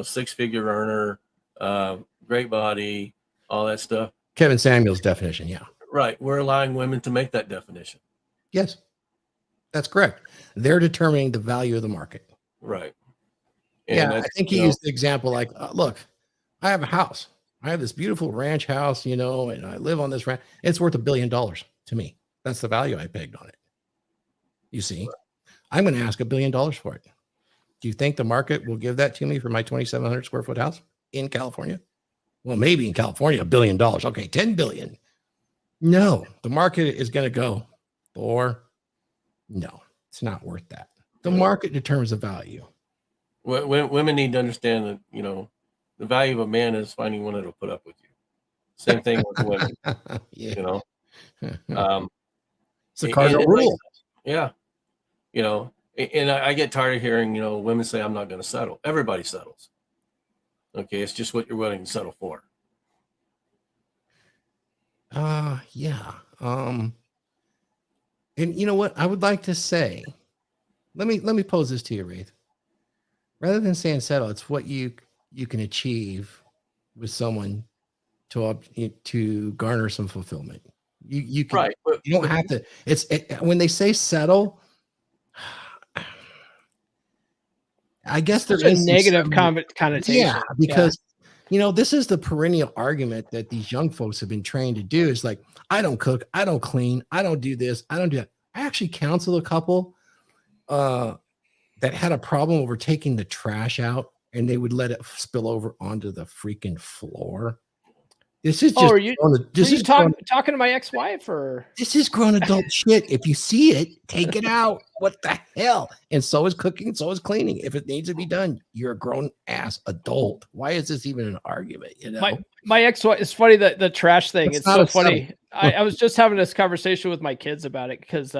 six-figure earner, great body, all that stuff. Kevin Samuel's definition, yeah. Right. We're allowing women to make that definition. Yes, that's correct. They're determining the value of the market. Right. And I think he used the example like, look, I have a house. I have this beautiful ranch house, and I live on this ranch. It's worth $1 billion to me. That's the value I pegged on it. You see, right. I'm going to ask $1 billion for it. Do you think the market will give that to me for my 2,700 square foot house in California? Well, maybe in California, $1 billion. Okay, 10 billion. No, the market is going to go, Thor. No, it's not worth that. The market determines the value. Women need to understand that, the value of a man is finding one that'll put up with you. Same thing with women. Yeah. It's a cardinal rule. Yeah. And I get tired of hearing, women say, I'm not going to settle. Everybody settles. Okay. It's just what you're willing to settle for. Yeah. And you know what? I would like to say, let me pose this to you, Wraith. Rather than saying settle, it's what you can achieve with someone to garner some fulfillment. You can Right. But, you don't have to. When they say settle, I guess there Such a is some negative connotation. yeah, because this is the perennial argument that these young folks have been trained to do. Is like, I don't cook, I don't clean, I don't do this, I don't do that. I actually counsel a couple that had a problem over taking the trash out, and they would let it spill over onto the freaking floor. This is just talking to my ex-wife, or this is grown adult shit. If you see it, take it out. What the hell? And so is cooking, so is cleaning. If it needs to be done, you're a grown ass adult. Why is this even an argument? My ex-wife, it's funny that the trash thing. It's so funny. Settle. I was just having this conversation with my kids about it because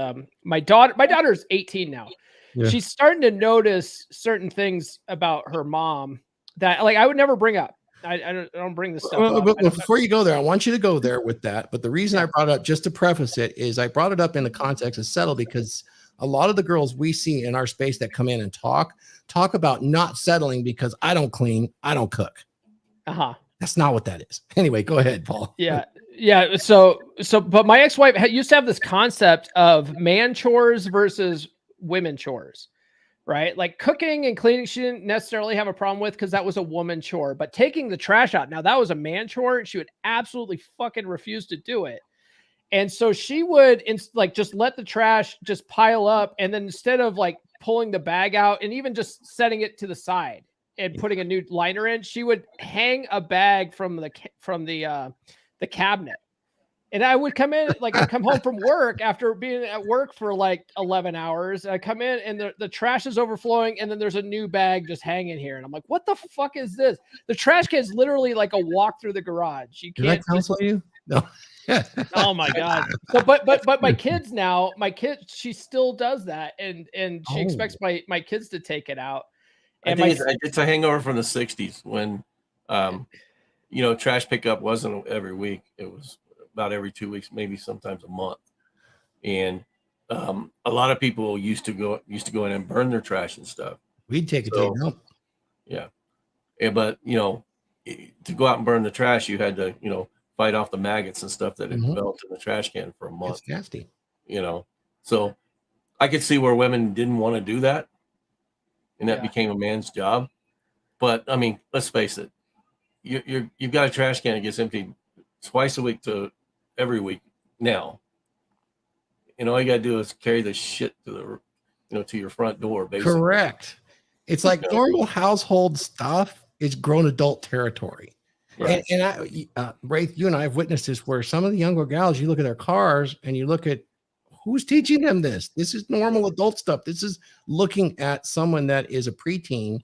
my daughter's 18 now. Yeah. She's starting to notice certain things about her mom that I would never bring up. I don't bring this stuff up. But before you go there, I want you to go there with that. But the reason I brought it up, just to preface it, is I brought it up in the context of settle, because a lot of the girls we see in our space that come in and talk about not settling because I don't clean, I don't cook. That's not what that is. Anyway, go ahead, Paul. Yeah. So, but my ex-wife used to have this concept of man chores versus women chores. Right? Like cooking and cleaning, she didn't necessarily have a problem with because that was a woman chore. But taking the trash out, now that was a man chore, and she would absolutely fucking refuse to do it. And so she would just let the trash just pile up. And then instead of pulling the bag out and even just setting it to the side and putting a new liner in, she would hang a bag from the cabinet. And I would come in, I'd come home from work after being at work for 11 hours. I come in and the trash is overflowing, and then there's a new bag just hanging here. And I'm like, what the fuck is this? The trash can is literally like a walk through the garage. You can't counsel you? No. Oh my God. So, but my kids now, she still does that. And she expects my kids to take it out. And it's a hangover from the 60s when, trash pickup wasn't every week. It was about every 2 weeks, maybe sometimes a month. And a lot of people used to go in and burn their trash and stuff. We'd take it to them. Yeah. But to go out and burn the trash, you had to fight off the maggots and stuff that had developed in the trash can for a month. It's nasty. So I could see where women didn't want to do that, and that became a man's job. But I mean, let's face it, you've got a trash can that gets emptied twice a week to every week now. All you gotta do is carry the shit to to your front door, basically. Correct. It's like normal household stuff is grown adult territory. Right. And Wraith, you and I have witnessed this, where some of the younger gals, you look at their cars and you look at who's teaching them this. This is normal adult stuff. This is looking at someone that is a preteen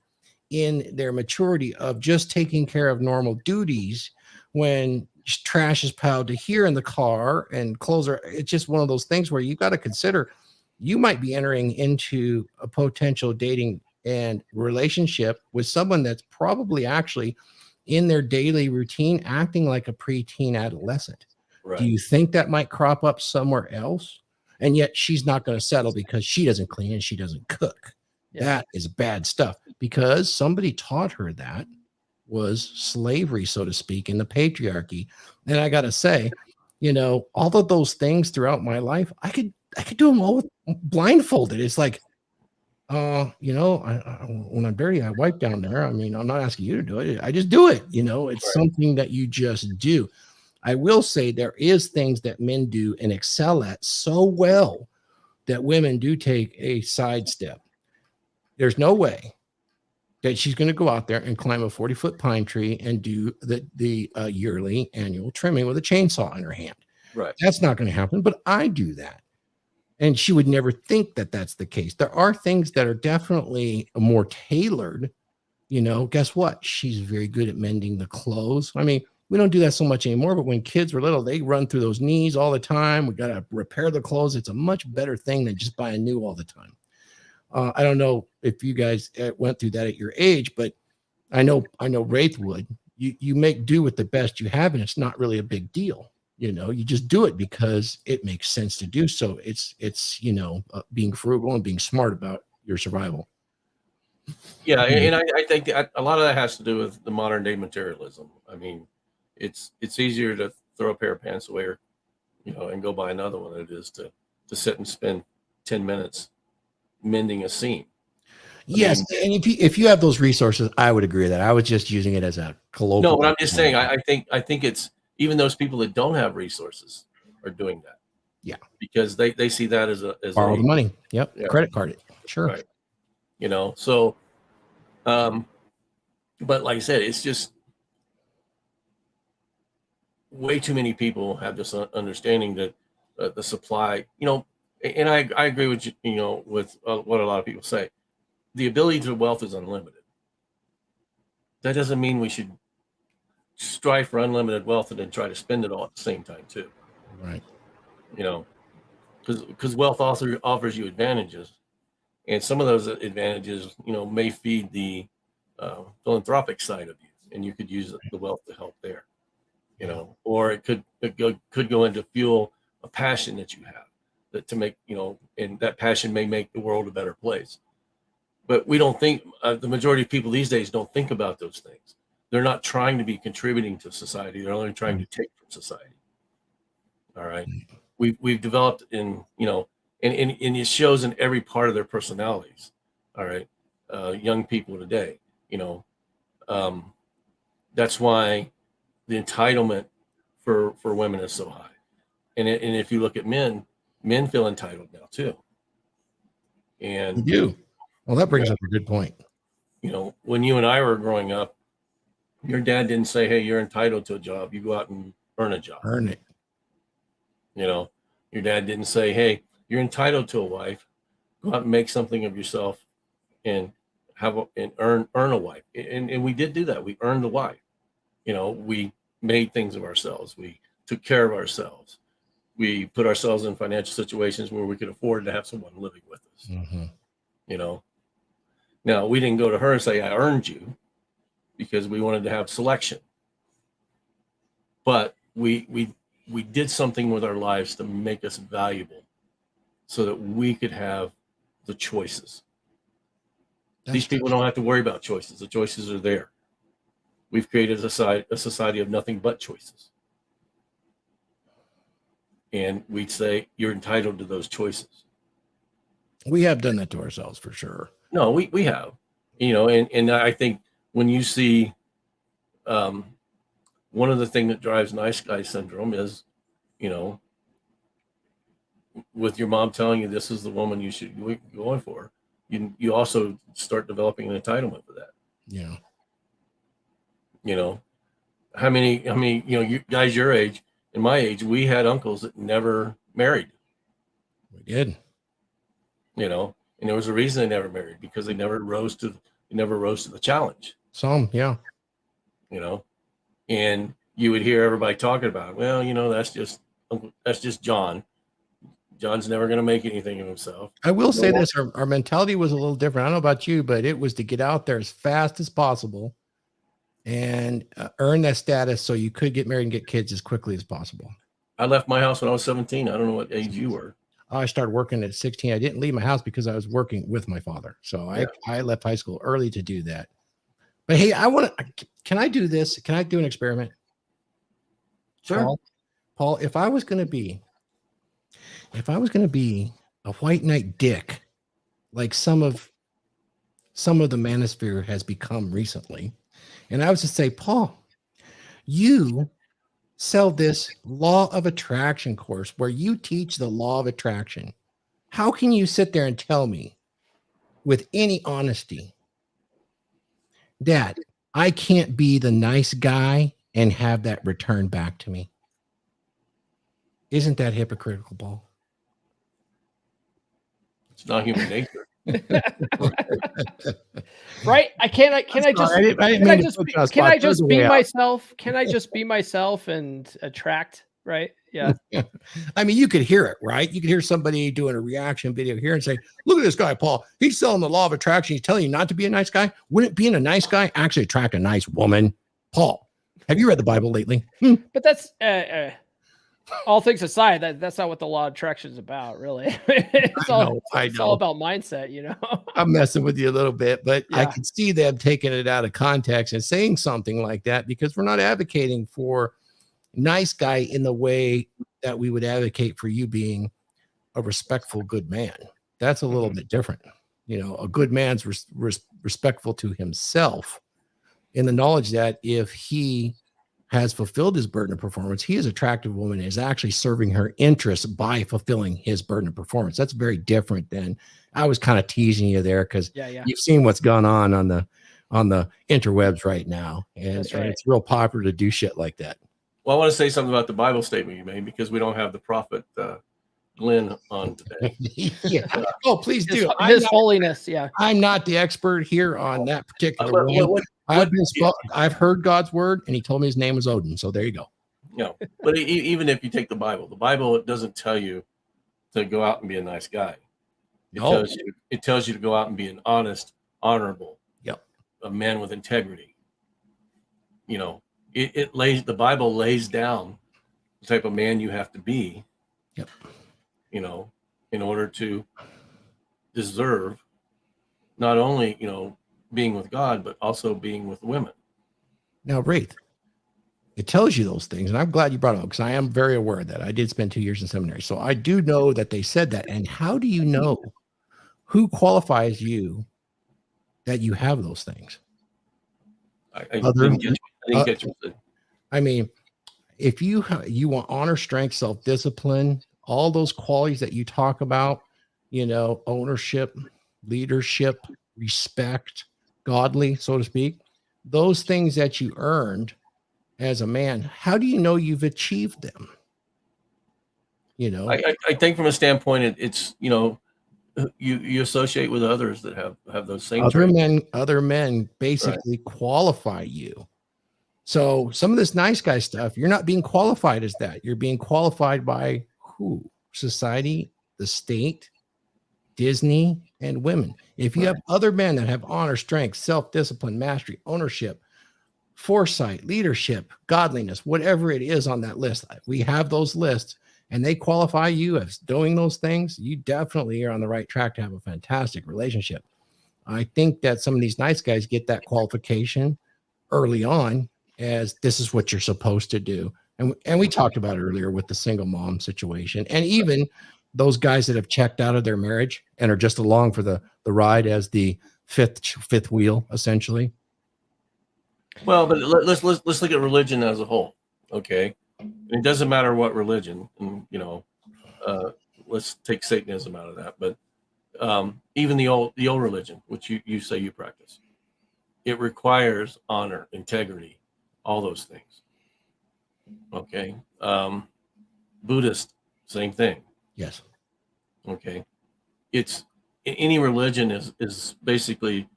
in their maturity of just taking care of normal duties when trash is piled to here in the car and clothes are. It's just one of those things where you got to consider you might be entering into a potential dating and relationship with someone that's probably actually in their daily routine acting like a preteen adolescent. Right. Do you think that might crop up somewhere else? And yet she's not going to settle because she doesn't clean and she doesn't cook. Yeah. That is bad stuff, because somebody taught her that was slavery, so to speak, in the patriarchy. And I got to say, all of those things throughout my life, I could do them all blindfolded. It's like, when I'm dirty, I wipe down there. I mean, I'm not asking you to do it. I just do it. It's something that you just do. I will say there is things that men do and excel at so well that women do take a sidestep. There's no way that she's going to go out there and climb a 40-foot pine tree and do the yearly annual trimming with a chainsaw in her hand. Right. That's not going to happen, but I do that. And she would never think that that's the case. There are things that are definitely more tailored. Guess what? She's very good at mending the clothes. I mean, we don't do that so much anymore, but when kids were little, they run through those knees all the time. We got to repair the clothes. It's a much better thing than just buying new all the time. I don't know if you guys went through that at your age, but I know Wraith would. You make do with the best you have, and it's not really a big deal. You just do it because it makes sense to do so. It's being frugal and being smart about your survival. Yeah, and I think that a lot of that has to do with the modern day materialism. I mean, it's easier to throw a pair of pants away, or and go buy another one than it is to sit and spend 10 minutes mending a seam. Yes, and if you have those resources, I would agree with that. I was just using it as a colloquial. No, but I'm just saying, I think it's even those people that don't have resources are doing that. Yeah, because they see that as borrow the money. Yep, yeah. Credit card it. Sure. Right. So, but like I said, it's just way too many people have this understanding that the supply, and I agree with with what a lot of people say. The ability to wealth is unlimited. That doesn't mean we should strive for unlimited wealth and then try to spend it all at the same time too. Right. Because wealth also offers you advantages, and some of those advantages, may feed the philanthropic side of you, and you could use the wealth to help there. Or it could go into fuel a passion that you have to make, and that passion may make the world a better place. But we don't think, the majority of people these days don't think about those things. They're not trying to be contributing to society. They're only trying to take from society. All right. We've developed and it shows in every part of their personalities. All right. Young people today, that's why the entitlement for women is so high. And if you look at men feel entitled now too. And you do. Well, that brings up a good point. When you and I were growing up, your dad didn't say, "Hey, you're entitled to a job. You go out and earn a job." Earn it. Your dad didn't say, "Hey, you're entitled to a wife. Go out and make something of yourself and earn a wife." And we did do that. We earned the wife. We made things of ourselves. We took care of ourselves. We put ourselves in financial situations where we could afford to have someone living with us. Mm-hmm. Now, we didn't go to her and say, "I earned you," because we wanted to have selection. But we did something with our lives to make us valuable so that we could have the choices. These people don't have to worry about choices. The choices are there. We've created a society of nothing but choices. And we'd say, you're entitled to those choices. We have done that to ourselves for sure. No, we have, and I think when you see, one of the things that drives nice guy syndrome is, with your mom telling you this is the woman you should be going for, you also start developing an entitlement for that. Yeah. How many, you guys your age and my age, we had uncles that never married. We did. And there was a reason they never married, because they never rose to the challenge. Some, yeah. And you would hear everybody talking about, well, that's just John. John's never going to make anything of himself. I will say this, our mentality was a little different. I don't know about you, but it was to get out there as fast as possible and earn that status so you could get married and get kids as quickly as possible. I left my house when I was 17. I don't know what age you were. I started working at 16. I didn't leave my house because I was working with my father. So I left high school early to do that. But hey, can I do this? Can I do an experiment? Sure. Paul, if I was going to be a white knight dick, like some of the manosphere has become recently, and I was to say, Paul, you sell this law of attraction course where you teach the law of attraction. How can you sit there and tell me with any honesty that I can't be the nice guy and have that returned back to me? Isn't that hypocritical, Paul? It's not human nature. Right? Can I just be myself? Can I just be myself and attract? Right? Yeah. I mean, you could hear it, right? You could hear somebody doing a reaction video here and say, "Look at this guy, Paul. He's selling the law of attraction. He's telling you not to be a nice guy. Wouldn't being a nice guy actually attract a nice woman?" Paul, have you read the Bible lately? But that's all things aside, that's not what the law of attraction is about, really. It's all about mindset, you know. I'm messing with you a little bit, but I Yeah. can see them taking it out of context and saying something like that, because we're not advocating for nice guy in the way that we would advocate for you being a respectful, good man. That's a little bit different. You know, a good man's respectful to himself in the knowledge that if he has fulfilled his burden of performance, he is attractive woman and is actually serving her interests by fulfilling his burden of performance. That's very different than, I was kind of teasing you there because you've seen what's gone on the interwebs right now. And, and it's real popular to do shit like that. Well, I want to say something about the Bible statement you made, because we don't have the prophet Glenn on today. Oh, please do. His holiness. Yeah. I'm not the expert here on that particular one. I've heard God's word, and he told me his name was Odin. So there you go. You know, but even if you take the Bible, it doesn't tell you to go out and be a nice guy. It tells you to go out and be an honest, honorable, a man with integrity. You know, the Bible lays down the type of man you have to be. You know, in order to deserve not only, you know, being with God, but also being with women. Now, Wraith, it tells you those things, and I'm glad you brought it up, because I am very aware of that. I did spend 2 years in seminary, so I do know that they said that. And how do you know who qualifies you that you have those things? I didn't get you. I mean, if you want honor, strength, self-discipline, all those qualities that you talk about, you know, ownership, leadership, respect, godly, so to speak, those things that you earned as a man, how do you know you've achieved them? You know, I think from a standpoint, it's, you know, you associate with others that have those same traits. Other men basically qualify you. So some of this nice guy stuff, you're not being qualified as that. You're being qualified by who? Society, the state, Disney, and women. If you have other men that have honor, strength, self-discipline, mastery, ownership, foresight, leadership, godliness, whatever it is on that list, we have those lists, and they qualify you as doing those things, you definitely are on the right track to have a fantastic relationship. I think that some of these nice guys get that qualification early on as this is what you're supposed to do. And we talked about it earlier with the single mom situation, and even those guys that have checked out of their marriage and are just along for the ride as the fifth wheel, essentially. Well, but let's look at religion as a whole. Okay, it doesn't matter what religion, and you know, let's take Satanism out of that. But even the old religion, which you say you practice, it requires honor, integrity, all those things. Okay, Buddhist, same thing. Yes. Okay, it's any religion is basically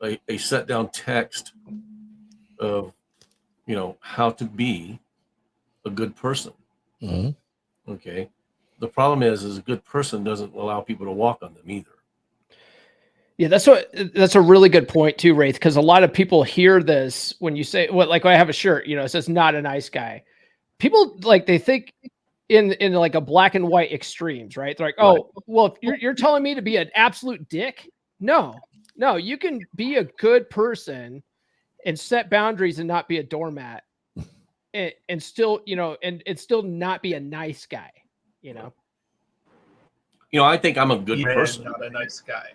a set down text of, you know, how to be a good person. Mm-hmm. Okay, the problem is a good person doesn't allow people to walk on them either. Yeah, that's a really good point too, Wraith, because a lot of people hear this when you say, what, like I have a shirt, you know, it says not a nice guy. People like, they think in like a black and white extremes, right? They're like, oh, well, you're telling me to be an absolute dick? No, you can be a good person and set boundaries and not be a doormat and still, you know, and still not be a nice guy, you know? You know, I think I'm a good person. Not a nice guy.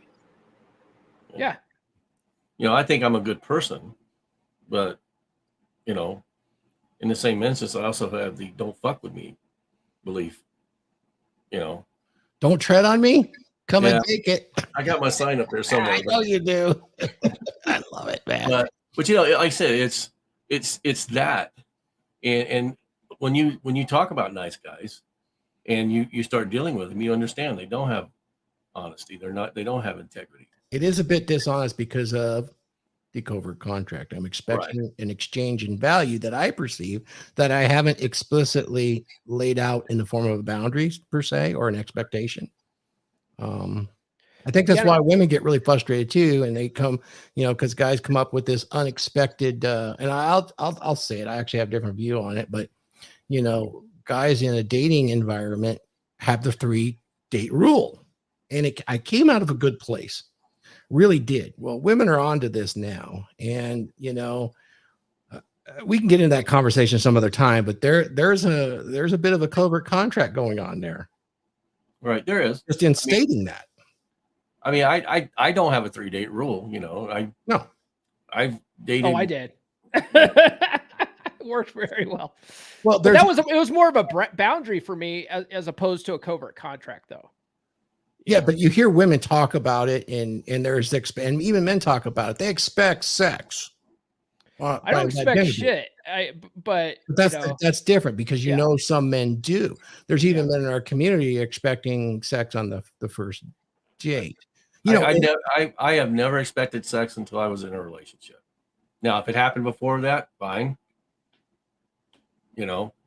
Yeah. You know, I think I'm a good person, but, you know, in the same instance, I also have the don't fuck with me belief. You know, don't tread on me. Come and take it. I got my sign up there somewhere. I know you do. I love it, man. But you know, like I said, it's that, and when you talk about nice guys, and you start dealing with them, you understand they don't have honesty. They don't have integrity. It is a bit dishonest because of the covert contract. I'm expecting an exchange in value that I perceive that I haven't explicitly laid out in the form of boundaries per se, or an expectation. I think that's why women get really frustrated too. And they come, you know, because guys come up with this unexpected, and I'll say it. I actually have a different view on it, but you know, guys in a dating environment have the 3-date rule. And I came out of a good place. Really did. Well, women are onto this now. And, we can get into that conversation some other time, but there's a bit of a covert contract going on there. Right. There is. Just in stating that. I mean, I don't have a 3-date rule, No. I've dated. Oh, I did. It worked very well. Well, but it was more of a boundary for me as opposed to a covert contract, though. Yeah, but you hear women talk about it, and there's and even men talk about it. They expect sex. I don't expect shit. But that's different because some men do. There's even men in our community expecting sex on the first date. I have never expected sex until I was in a relationship. Now, if it happened before that, fine.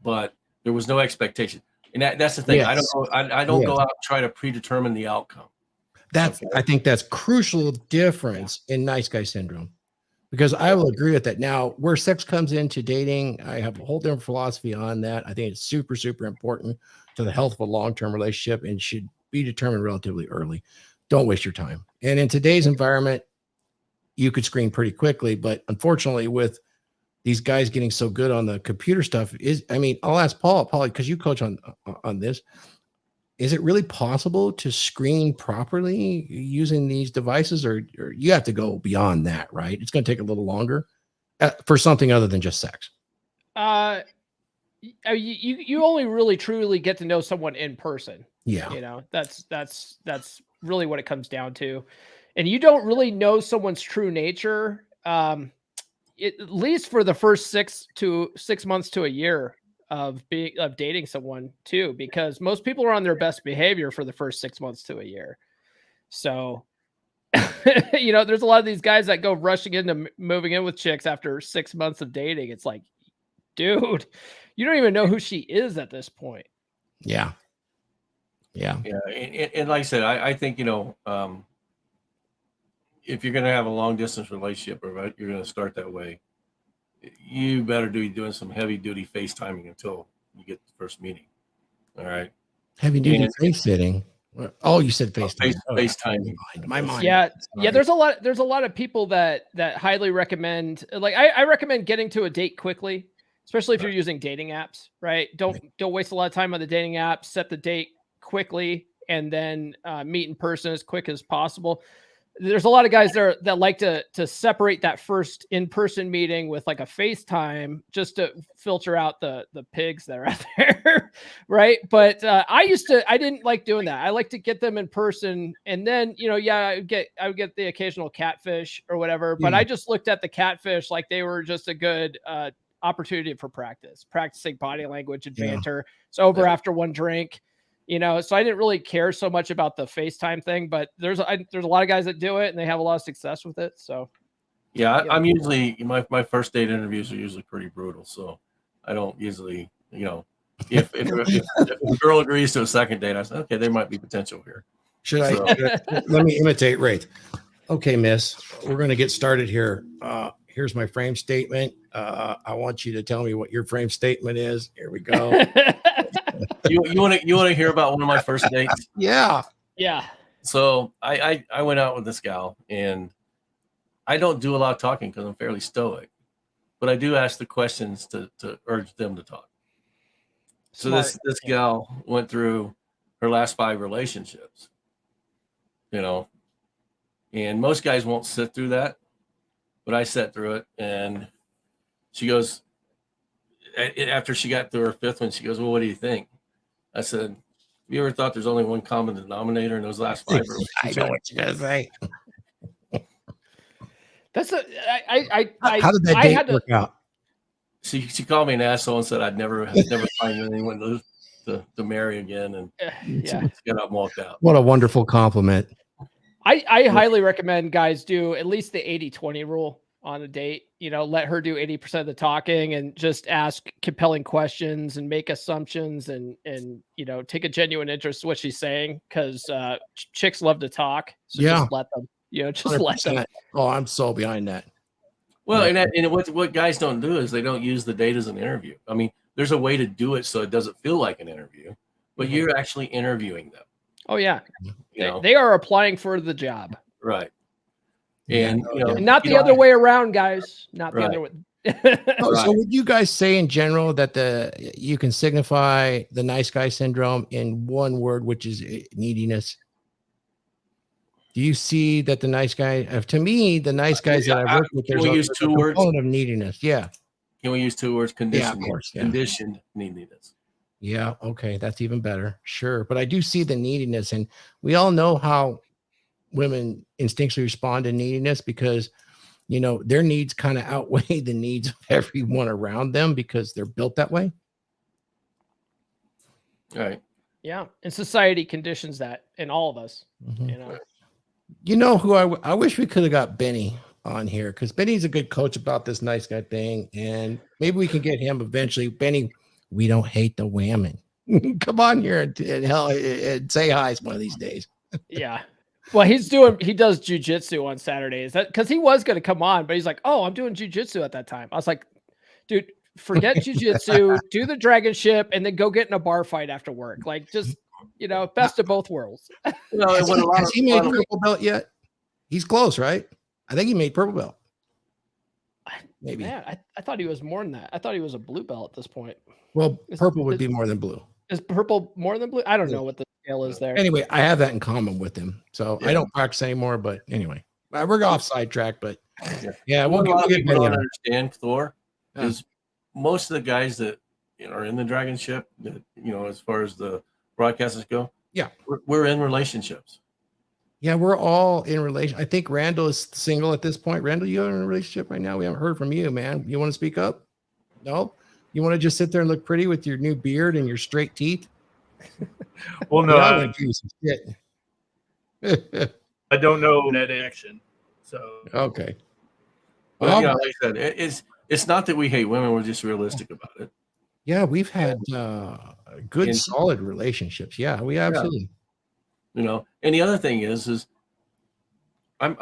But there was no expectation. And that's the thing. Yes. I don't go out and try to predetermine the outcome. I think that's crucial difference in nice guy syndrome, because I will agree with that. Now, where sex comes into dating, I have a whole different philosophy on that. I think it's super, super important to the health of a long-term relationship and should be determined relatively early. Don't waste your time. And in today's environment, you could screen pretty quickly, but unfortunately with these guys getting so good on the computer stuff I'll ask Paul, because you coach on this. Is it really possible to screen properly using these devices, or you have to go beyond that, right? It's going to take a little longer for something other than just sex. You only really truly get to know someone in person. Yeah. That's really what it comes down to. And you don't really know someone's true nature. At least for the first 6 months to a year of dating someone too, because most people are on their best behavior for the first 6 months to a year. So, there's a lot of these guys that go rushing into moving in with chicks after 6 months of dating. It's like, dude, you don't even know who she is at this point. Yeah. And like I said, I think, if you're going to have a long distance relationship, or you're going to start that way, you better be doing some heavy duty FaceTiming until you get the first meeting. All right. Heavy duty face sitting. Oh, you said FaceTime. FaceTiming. My mind. Yeah. There's a lot of people that highly recommend, like I recommend getting to a date quickly, especially if you're using dating apps, right? Don't waste a lot of time on the dating app. Set the date quickly and then meet in person as quick as possible. There's a lot of guys there that like to separate that first in-person meeting with like a FaceTime just to filter out the pigs that are out there. Right. But I didn't like doing that. I like to get them in person, and then, I would get the occasional catfish or whatever, but I just looked at the catfish like they were just a good opportunity for practicing body language and banter. It's over after one drink. So I didn't really care so much about the FaceTime thing, but there's a lot of guys that do it and they have a lot of success with it. So, I'm usually my first date interviews are usually pretty brutal. So I don't usually, if a girl agrees to a second date, I say, okay, there might be potential here. Let me imitate Wraith. Okay, miss, we're going to get started here. Here's my frame statement. I want you to tell me what your frame statement is. Here we go. You want to hear about one of my first dates? Yeah. So I went out with this gal, and I don't do a lot of talking because I'm fairly stoic, but I do ask the questions to urge them to talk. So this gal went through her last 5 relationships, and most guys won't sit through that, but I sat through it. And she goes, after she got through her 5th one, she goes, well, what do you think? I said, have you ever thought there's only one common denominator in those last 5 relationships? I know what you're going to say. How did that date work out? She called me an asshole and said I'd never find anyone to marry again, and she got up and walked out. What a wonderful compliment. I highly recommend guys do at least the 80-20 rule on a date. Let her do 80% of the talking and just ask compelling questions and make assumptions and take a genuine interest in what she's saying, because chicks love to talk. So just let them. Just 100%. Let them. Oh, I'm so behind that. Well, and what guys don't do is they don't use the date as an interview. I mean, there's a way to do it so it doesn't feel like an interview, but you're actually interviewing them. Oh yeah, You know? they are applying for the job, Right? Yeah, And you know, and not you the know, other way around, guys. Not the Right. other way. Oh, so Right. would you guys say in general that you can signify the nice guy syndrome in one word, which is neediness? Do you see that the nice guy, to me, the nice guys that I've worked with, Can there's we a use there's a 2 words? component of neediness. Yeah. Can we use 2 words? Yeah, of course. Yeah. Conditioned neediness. Yeah. Okay. That's even better. Sure. But I do see the neediness, and we all know how women instinctually respond to neediness because, you know, their needs kind of outweigh the needs of everyone around them because they're built that way. Right. Yeah, and society conditions that in all of us. Mhm. You know, You know who I wish we could have got Benny on here, because Benny's a good coach about this nice guy thing, and maybe we can get him eventually. Benny, we don't hate the women. Come on here and say hi one of these days. yeah. Well, he does jujitsu on Saturdays. That because he was going to come on, but he's like, "Oh, I'm doing jujitsu at that time." I was like, "Dude, forget jujitsu, do the dragon ship, and then go get in a bar fight after work. Like, just best of both worlds." Well, and what a lot Has of, he made purple belt yet? He's close, right? I think he made purple belt. Maybe. Man, I thought he was more than that. I thought he was a blue belt at this point. Well, purple would be more than blue. Is purple more than blue? I don't Yeah. know what the scale is there. Anyway, I have that in common with him. So I Yeah. don't practice anymore, but anyway, we're off sidetrack, but yeah, what a lot of get people Benny don't on. understand, Thor, Yeah. is most of the guys that are in the dragon ship, that, as far as the broadcasters go, Yeah. we're in relationships. Yeah, we're all in relation. I think Randall is single at this point. Randall, you're in a relationship right now. We haven't heard from you, man. You want to speak up? No? You want to just sit there and look pretty with your new beard and your straight teeth? Well, no, Yeah, I would give you some shit. I don't know that action. So Okay. But Well, like I said, it's not that we hate women. We're just realistic about it. yeah, we've had good, And- solid relationships. Yeah, we absolutely. And the other thing is I'm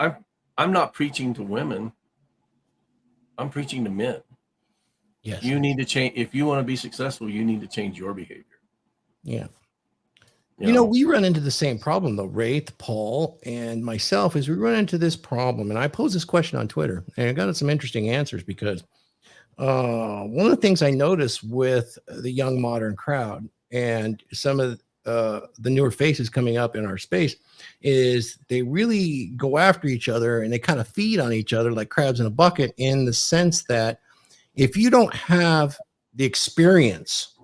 not preaching to women. I'm preaching to men. Yes. You need to change. If you want to be successful, you need to change your behavior. Yeah. We run into the same problem though. Wraith, Paul, and myself, is we run into this problem. And I posed this question on Twitter, and I got some interesting answers because one of the things I noticed with the young modern crowd and some of the newer faces coming up in our space is they really go after each other and they kind of feed on each other like crabs in a bucket, in the sense that if you don't have the experience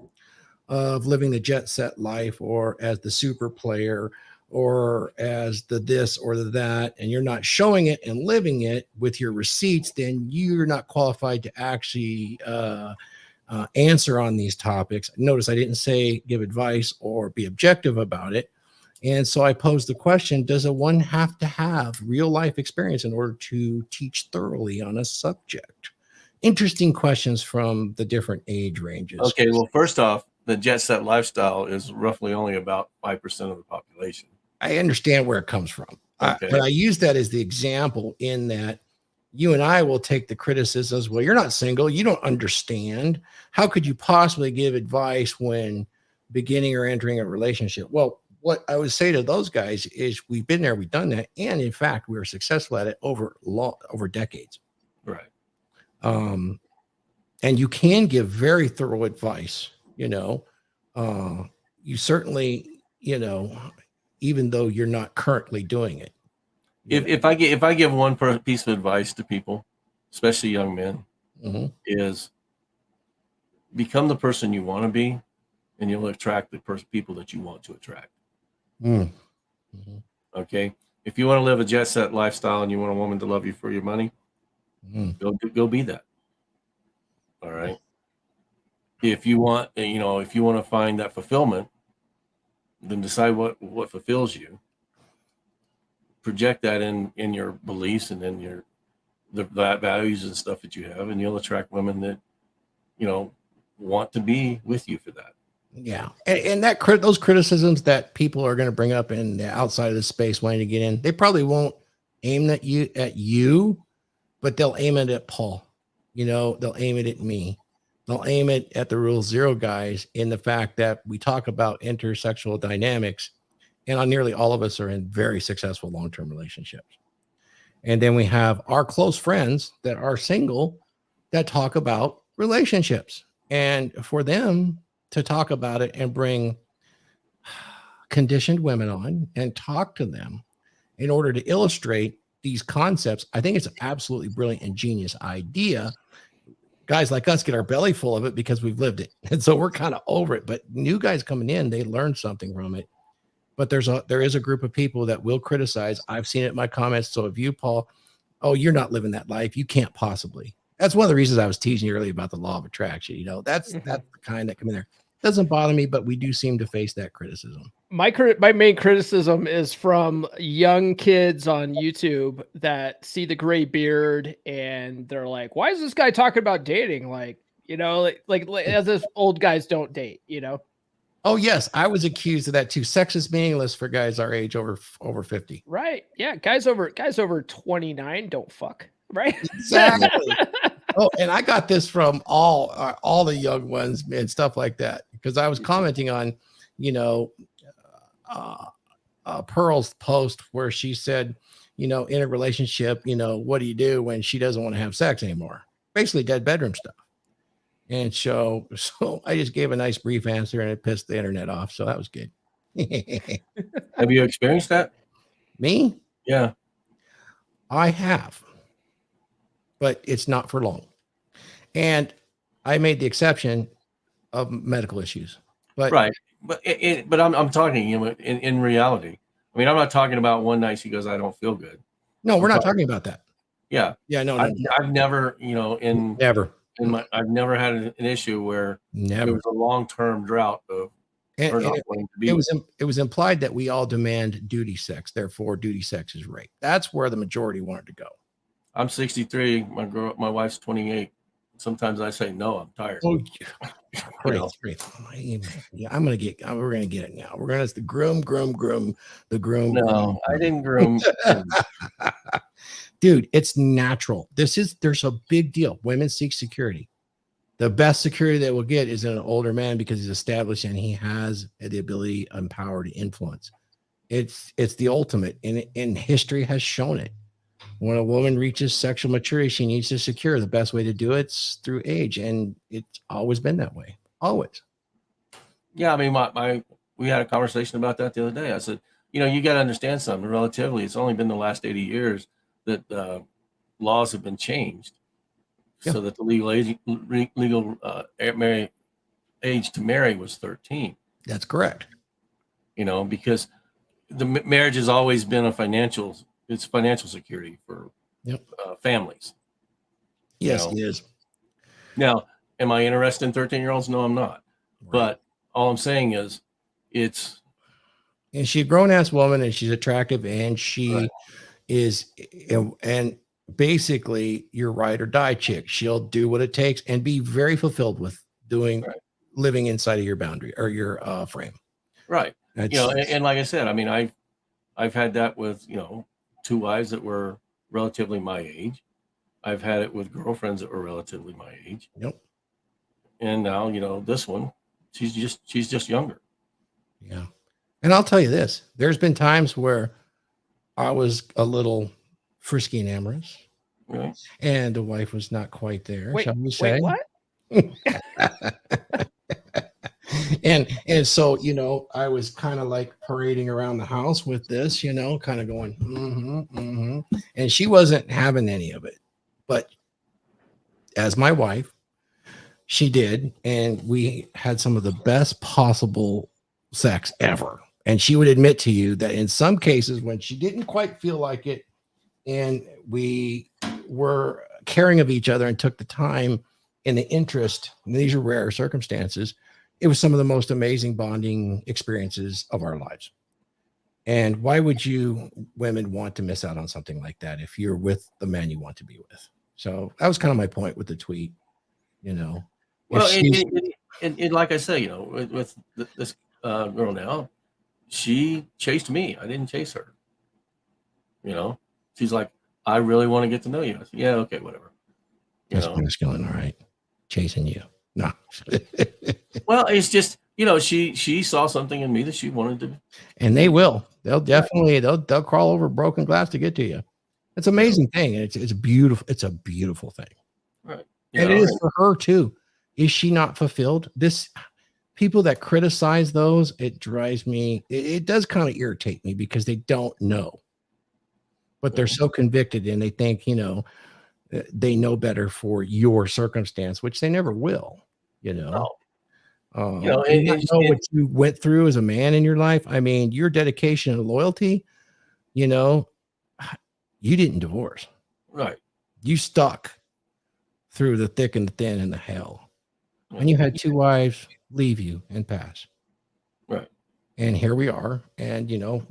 of living the jet set life, or as the super player, or as the this or the that, and you're not showing it and living it with your receipts, then you're not qualified to actually answer on these topics. Notice I didn't say give advice or be objective about it. And so I posed the question, does one have to have real life experience in order to teach thoroughly on a subject? Interesting questions from the different age ranges. Okay, well, first off, the jet set lifestyle is roughly only about 5% of the population. I understand where it comes from. Okay. But I use that as the example in that you and I will take the criticisms. Well, you're not single. You don't understand. How could you possibly give advice when beginning or entering a relationship? Well, what I would say to those guys is we've been there, we've done that. And in fact, we were successful at it over decades. Right. And you can give very thorough advice, you certainly, even though you're not currently doing it. If I give one piece of advice to people, especially young men, Mm-hmm. is become the person you want to be, and you'll attract the people that you want to attract. Mm-hmm. Okay. If you want to live a jet set lifestyle and you want a woman to love you for your money, go be that. All right. If you want to find that fulfillment, then decide what fulfills you. Project that in your beliefs and in the values and stuff that you have, and you'll attract women that want to be with you for that. Yeah, and those criticisms that people are going to bring up in the outside of the space wanting to get in, they probably won't aim at you, but they'll aim it at Paul. They'll aim it at me. I'll aim it at the rule zero guys in the fact that we talk about intersexual dynamics, and on nearly all of us are in very successful long-term relationships. And then we have our close friends that are single that talk about relationships. And for them to talk about it and bring conditioned women on and talk to them in order to illustrate these concepts, I think it's an absolutely brilliant and genius idea. Guys like us get our belly full of it because we've lived it. And so we're kind of over it. But new guys coming in, they learn something from it. But there is a group of people that will criticize. I've seen it in my comments. So if you, Paul, oh, you're not living that life, you can't possibly. That's one of the reasons I was teasing you earlier about the law of attraction. You know, that's the kind that come in there. Doesn't bother me, but we do seem to face that criticism. My main criticism is from young kids on YouTube that see the gray beard and they're like, why is this guy talking about dating? Like, you know, like as if old guys don't date, you know? Oh, yes. I was accused of that too. Sex is meaningless for guys our age over 50. Right. Yeah. Guys over 29 don't fuck. Right. Exactly. Oh, and I got this from all the young ones and stuff like that, because I was commenting on, you know, Pearl's post where she said, you know, in a relationship, you know, what do you do when she doesn't want to have sex anymore? Basically dead bedroom stuff. And so I just gave a nice brief answer and it pissed the internet off. So that was good. Have you experienced that? Me? Yeah. I have, but it's not for long. And I made the exception of medical issues. But right. But I'm talking, you know, in reality. I mean, I'm not talking about one night she goes, I don't feel good. No, we're not talking about that. Yeah. Yeah, no. I've never, you know, I've never had an issue where there was a long-term drought of her not wanting to be. It was implied that we all demand duty sex, therefore duty sex is rape. That's where the majority wanted to go. I'm 63. My wife's 28. Sometimes I say no. I'm tired. Oh, great. Yeah, we're gonna get it now. We're gonna groom the groom. No, I didn't groom. Dude, it's natural. There's a big deal. Women seek security. The best security they will get is in an older man because he's established and he has the ability and power to influence. It's the ultimate, and history has shown it. When a woman reaches sexual maturity, she needs to secure. The best way to do it's through age, and it's always been that way. Always. Yeah, I mean, we had a conversation about that the other day. I said, you know, you got to understand something. Relatively, it's only been the last 80 years that laws have been changed, so that the legal age to marry was 13. That's correct. You know, because the marriage has always been financial security for families. Yes, it is. Now, am I interested in 13-year-olds? No, I'm not. Right. But all I'm saying is and she's a grown-ass woman and she's attractive and she is, and basically your ride or die chick. She'll do what it takes and be very fulfilled with living inside of your boundary or your frame. Right. You know, and like I said, I mean, I've had that with, you know, 2 wives that were relatively my age. I've had it with girlfriends that were relatively my age. Yep. And now, you know, this one, she's just younger. Yeah. And I'll tell you this, there's been times where I was a little frisky and amorous. Right. And the wife was not quite there. Wait, shall we say? what? And so, you know, I was kind of like parading around the house with this, you know, kind of going, and she wasn't having any of it. But as my wife, she did, and we had some of the best possible sex ever. And she would admit to you that in some cases when she didn't quite feel like it, and we were caring of each other and took the time and the interest, and these are rare circumstances, it was some of the most amazing bonding experiences of our lives. And why would you women want to miss out on something like that if you're with the man you want to be with? So that was kind of my point with the tweet, you know. Well, and like I say, you know, with this girl now, she chased me. I didn't chase her. You know, she's like, I really want to get to know you. I said, yeah, okay, whatever. That's masculine, all right. Chasing you. No. Well, it's just, you know, she saw something in me that she wanted to. And they will. They'll definitely they'll crawl over broken glass to get to you. It's an amazing thing. And it's beautiful. It's a beautiful thing. Right. And it is for her too. Is she not fulfilled? This people that criticize those, it drives me. It does kind of irritate me because they don't know, but they're so convicted and they think, you know, they know better for your circumstance, which they never will, you know. You know, Do you not know what you went through as a man in your life. I mean, your dedication and loyalty, you know, you didn't divorce. Right. You stuck through the thick and the thin and the hell. And you had 2 wives leave you and pass. Right. And here we are. And, you know,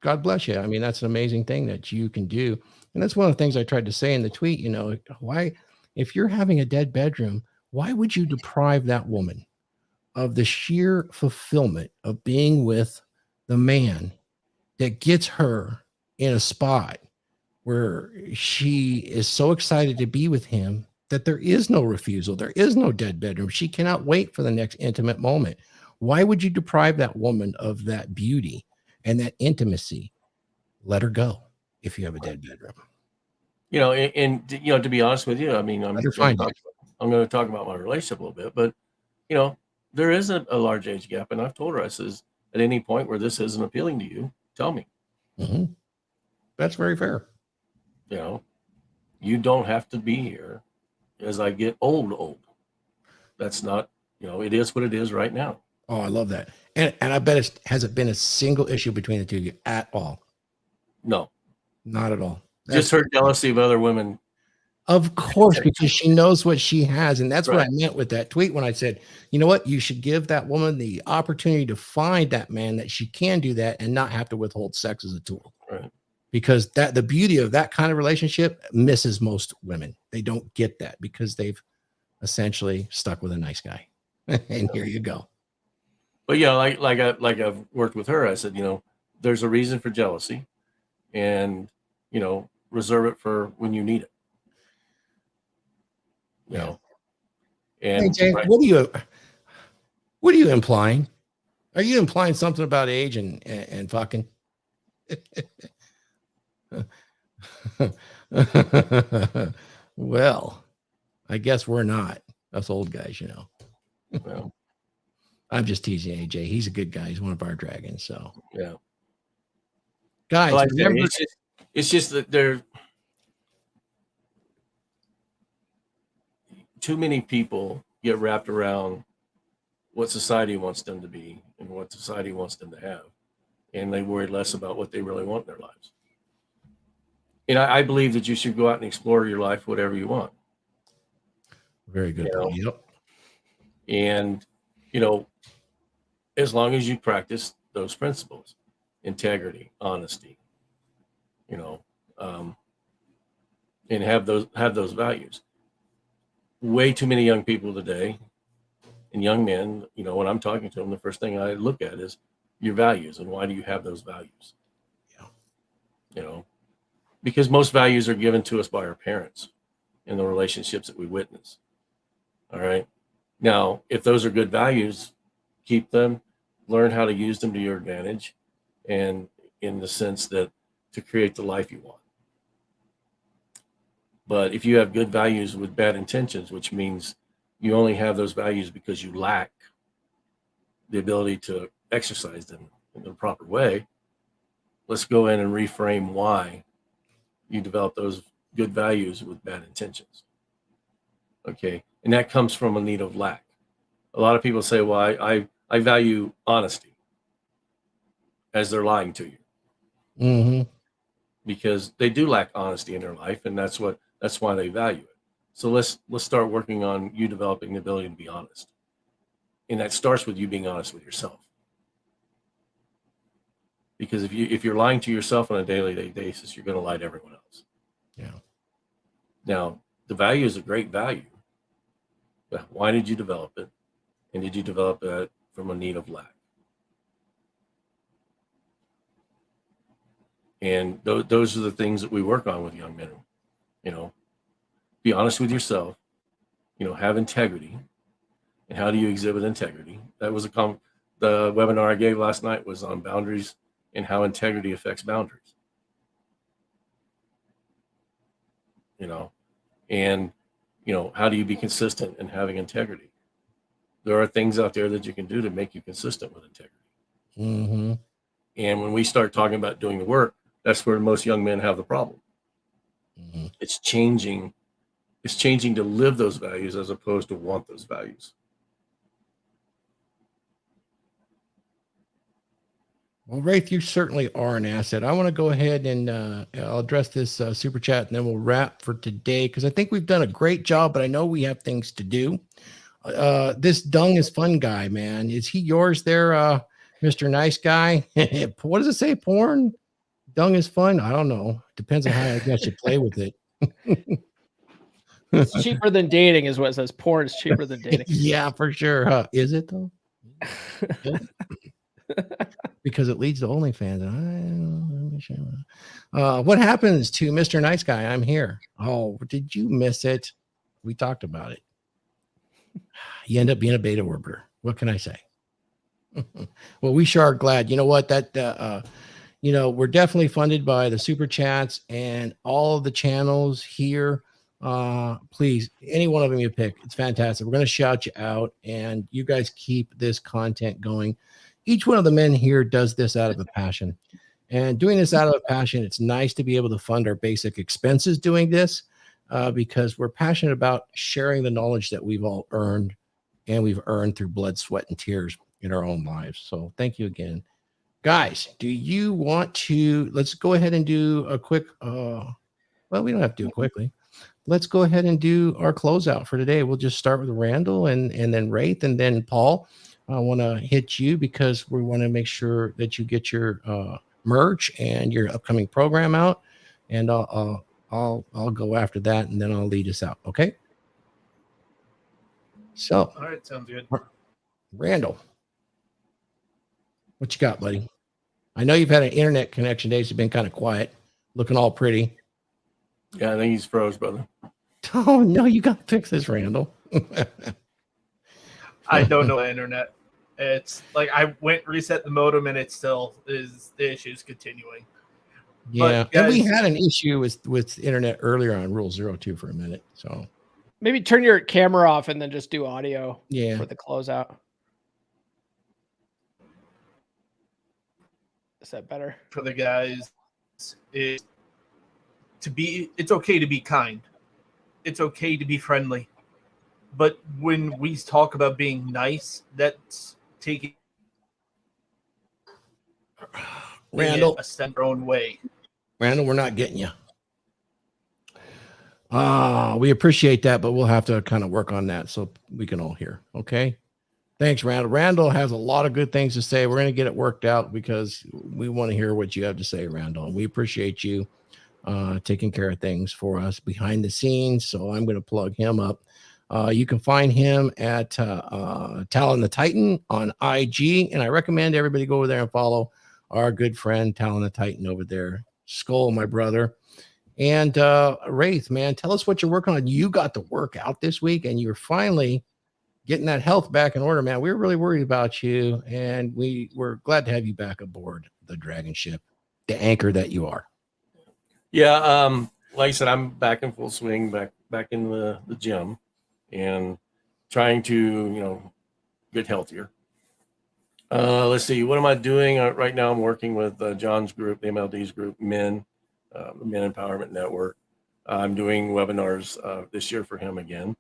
God bless you. I mean, that's an amazing thing that you can do. And that's one of the things I tried to say in the tweet, you know, why, if you're having a dead bedroom, why would you deprive that woman of the sheer fulfillment of being with the man that gets her in a spot where she is so excited to be with him that there is no refusal. There is no dead bedroom. She cannot wait for the next intimate moment. Why would you deprive that woman of that beauty and that intimacy? Let her go if you have a dead bedroom. You know, and you know, to be honest with you, I mean, I'm going to talk about my relationship a little bit, but you know, there is a large age gap, and I've told her, I says, at any point where this isn't appealing to you, tell me. Mm-hmm. That's very fair. You know, you don't have to be here as I get old. That's not, you know, it is what it is right now. Oh, I love that. And I bet it hasn't been a single issue between the two of you at all. No, not at all. Just her jealousy of other women. Of course, because she knows what she has. And that's what I meant with that tweet when I said, you know what? You should give that woman the opportunity to find that man that she can do that and not have to withhold sex as a tool. Right. Because that the beauty of that kind of relationship misses most women. They don't get that because they've essentially stuck with a nice guy. And here you go. But yeah, like I've worked with her, I said, you know, there's a reason for jealousy, and you know, reserve it for when you need it. You know, and hey, Jay, what are you implying? Are you implying something about age and fucking? Well, I guess we're not us old guys, you know. Well, I'm just teasing AJ. He's a good guy. He's one of our dragons. So yeah, guys, like remember, it's just that there too many people get wrapped around what society wants them to be and what society wants them to have, and they worry less about what they really want in their lives. And I believe that you should go out and explore your life, whatever you want. Very good point. Yep. And, you know, as long as you practice those principles, integrity, honesty, you know, and have those values. Way too many young people today and young men, you know, when I'm talking to them, the first thing I look at is your values and why do you have those values? Yeah. You know, because most values are given to us by our parents in the relationships that we witness. All right. Now, if those are good values, keep them, learn how to use them to your advantage, and in the sense that to create the life you want. But if you have good values with bad intentions, which means you only have those values because you lack the ability to exercise them in the proper way, let's go in and reframe why you develop those good values with bad intentions. Okay. And that comes from a need of lack. A lot of people say, well, I value honesty, as they're lying to you. Mm-hmm. Because they do lack honesty in their life, and that's why they value it. So let's start working on you developing the ability to be honest. And that starts with you being honest with yourself. Because if you're lying to yourself on a daily basis, you're going to lie to everyone else. Yeah. Now, the value is a great value. But why did you develop it? And did you develop that from a need of lack? And those are the things that we work on with young men. You know, be honest with yourself, you know, have integrity, and how do you exhibit integrity. That was the webinar I gave last night was on boundaries and how integrity affects boundaries. And how do you be consistent in having integrity? There are things out there that you can do to make you consistent with integrity. Mm-hmm. And when we start talking about doing the work, that's where most young men have the problem. Mm-hmm. It's changing to live those values as opposed to want those values. Well, Rafe, you certainly are an asset. I want to go ahead and I'll address this super chat, and then we'll wrap for today, because I think we've done a great job, but I know we have things to do. This dung is fun guy, man. Is he yours there, Mr. Nice Guy? What does it say? Porn? Dung is fun? I don't know. Depends on how I guess you play with it. It's cheaper than dating is what it says. Porn is cheaper than dating. Yeah, for sure. Huh? Is it though? Because it leads to OnlyFans. What happens to Mr. Nice Guy? I'm here. Oh, did you miss it? We talked about it. You end up being a beta orbiter. What can I say? Well, we sure are glad. You know what? We're definitely funded by the super chats and all of the channels here. Please, any one of them you pick, it's fantastic. We're going to shout you out, and you guys keep this content going. Each one of the men here does this out of a passion, and doing this out of a passion, it's nice to be able to fund our basic expenses doing this, because we're passionate about sharing the knowledge that we've all earned, and we've earned through blood, sweat, and tears in our own lives. So thank you again. Guys, do you want to, let's go ahead and do a quick, well, we don't have to do it quickly. Let's go ahead and do our closeout for today. We'll just start with Randall and then Wraith, and then Paul. I want to hit you because we want to make sure that you get your merch and your upcoming program out, and I'll go after that, and then I'll lead us out. Okay. So, All right, sounds good. Randall, what you got, buddy? I know you've had an internet connection days have been kind of quiet, looking all pretty. Yeah, I think he's froze, brother. Oh no, you got to fix this, Randall. I don't know the internet. It's like I reset the modem and it still is, the issue's continuing. Yeah, But, and we guys, had an issue with internet earlier on Rule 02 for a minute. So Maybe turn your camera off and then just do audio yeah, for the closeout. Is that better? for the guys is it's okay to be kind. It's okay to be friendly. But when we talk about being nice, that's taking Randall, a step their own way. Randall, we're not getting you. We appreciate that, but we'll have to kind of work on that so we can all hear. Okay. Thanks, Randall. Randall has a lot of good things to say. We're going to get it worked out because we want to hear what you have to say, Randall. And we appreciate you taking care of things for us behind the scenes. So I'm going to plug him up. You can find him at Talon the Titan on IG. And I recommend everybody go over there and follow our good friend Talon the Titan over there. Skull, my brother. And Wraith, man, tell us what you're working on. You got to work out this week, and you're finally getting that health back in order, man. We were really worried about you, and we were glad to have you back aboard the DragonShip, the anchor that you are. Yeah, like I said, I'm back in full swing, back in the gym, and trying to get healthier. Let's see, what am I doing right now? I'm working with John's group, the MLD's group, the Men Empowerment Network. I'm doing webinars this year for him again.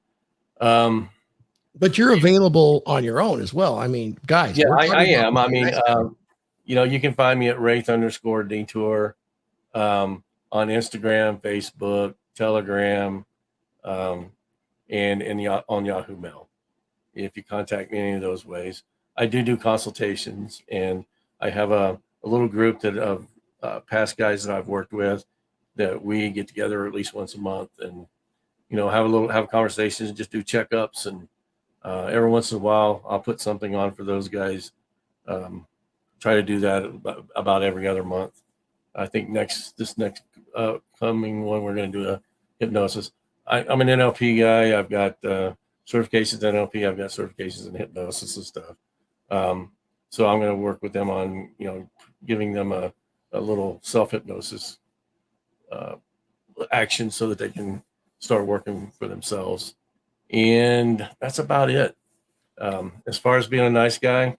But you're available on your own as well. I mean, guys. Yeah, I am. I mean, you can find me at Wraith_Detour on Instagram, Facebook, Telegram, and on Yahoo Mail. If you contact me any of those ways, I do consultations, and I have a little group of past guys that I've worked with that we get together at least once a month and have conversations, just do checkups, and every once in a while I'll put something on for those guys. Try to do that about every other month. I think this next coming one we're going to do a hypnosis. I'm an NLP guy. I've got certifications in NLP. I've got certifications in hypnosis and stuff. So I'm going to work with them on, giving them a little self-hypnosis action so that they can start working for themselves. And that's about it. As far as being a nice guy,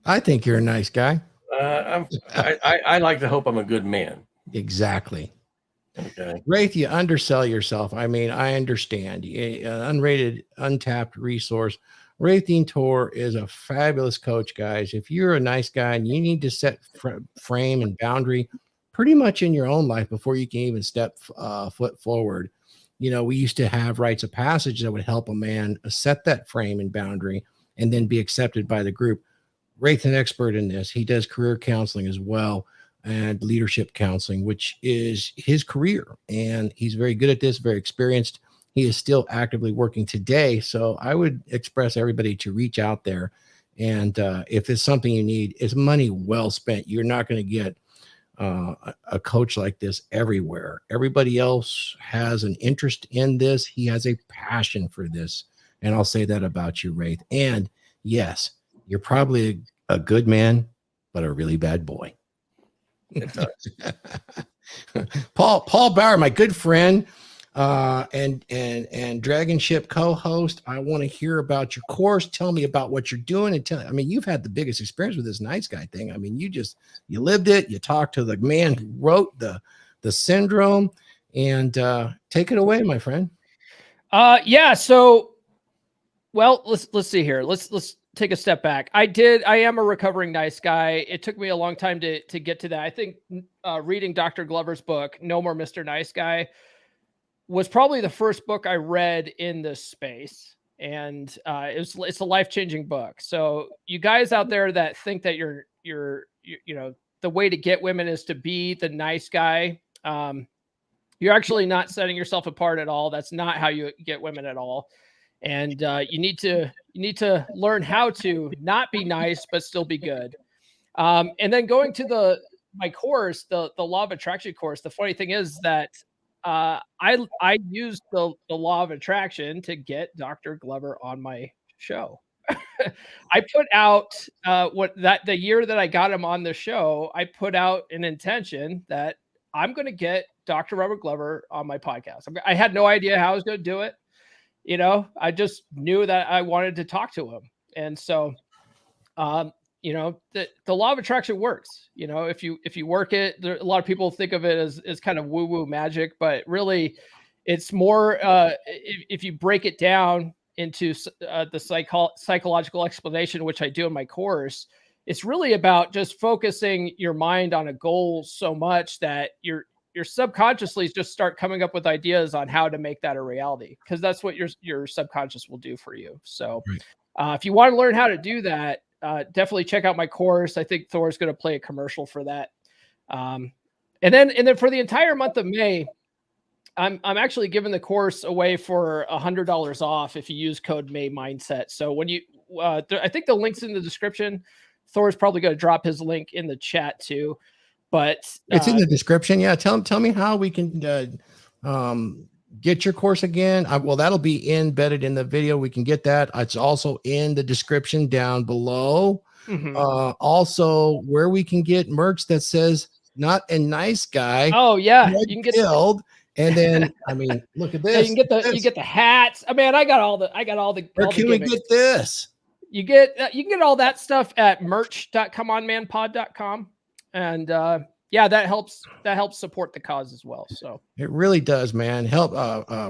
I think you're a nice guy. I like to hope I'm a good man. Exactly. Okay. Wraith, you undersell yourself. I mean, I understand. Unrated, untapped resource. Wraithing Thor is a fabulous coach, guys. If you're a nice guy and you need to set frame and boundary pretty much in your own life before you can even step foot forward, we used to have rites of passage that would help a man set that frame and boundary and then be accepted by the group. Wraith's an expert in this. He does career counseling as well and leadership counseling, which is his career. And he's very good at this, very experienced. He is still actively working today. So I would express everybody to reach out there. And if it's something you need, it's money well spent. You're not going to get a coach like this everywhere. Everybody else has an interest in this. He has a passion for this. And I'll say that about you, Wraith. And yes, you're probably a good man, but a really bad boy. Paul Bauer, my good friend, and DragonShip co-host. I want to hear about your course. Tell me about what you're doing, and you've had the biggest experience with this nice guy thing. I mean, you lived it. You talked to the man who wrote the syndrome, and take it away, my friend. Yeah. So, well, let's see here. Let's take a step back. I am a recovering nice guy. It took me a long time to get to that. I think reading Dr. Glover's book, No More Mr. Nice Guy, was probably the first book I read in this space. And it's a life-changing book. So you guys out there that think that you're the way to get women is to be the nice guy, you're actually not setting yourself apart at all. That's not how you get women at all. And you need to learn how to not be nice, but still be good. And then going to my course, the Law of Attraction course, the funny thing is that I used the Law of Attraction to get Dr. Glover on my show. I put out the year that I got him on the show, I put out an intention that I'm going to get Dr. Robert Glover on my podcast. I had no idea how I was going to do it. I just knew that I wanted to talk to him. And so, the Law of Attraction works. If you work it, a lot of people think of it as kind of woo-woo magic, but really it's more, if you break it down into the psychological explanation, which I do in my course, it's really about just focusing your mind on a goal so much that your subconsciously just start coming up with ideas on how to make that a reality, because that's what your subconscious will do for you. So if you want to learn how to do that, definitely check out my course. I think Thor's going to play a commercial for that. And then for the entire month of May, I'm actually giving the course away for $100 off if you use code May Mindset. So when you, I think the link's in the description. Thor's probably going to drop his link in the chat too. But it's in the description. Yeah. Tell me how we can get your course again. Well, that'll be embedded in the video. We can get that. It's also in the description down below. Mm-hmm. Also where we can get merch that says not a nice guy. Oh yeah. You can get killed. And then, look at this. You can get the hats. I got all the Where can we get this? You can get all that stuff at merch.comeonmanpod.com. And that helps support the cause as well. So it really does, man. Help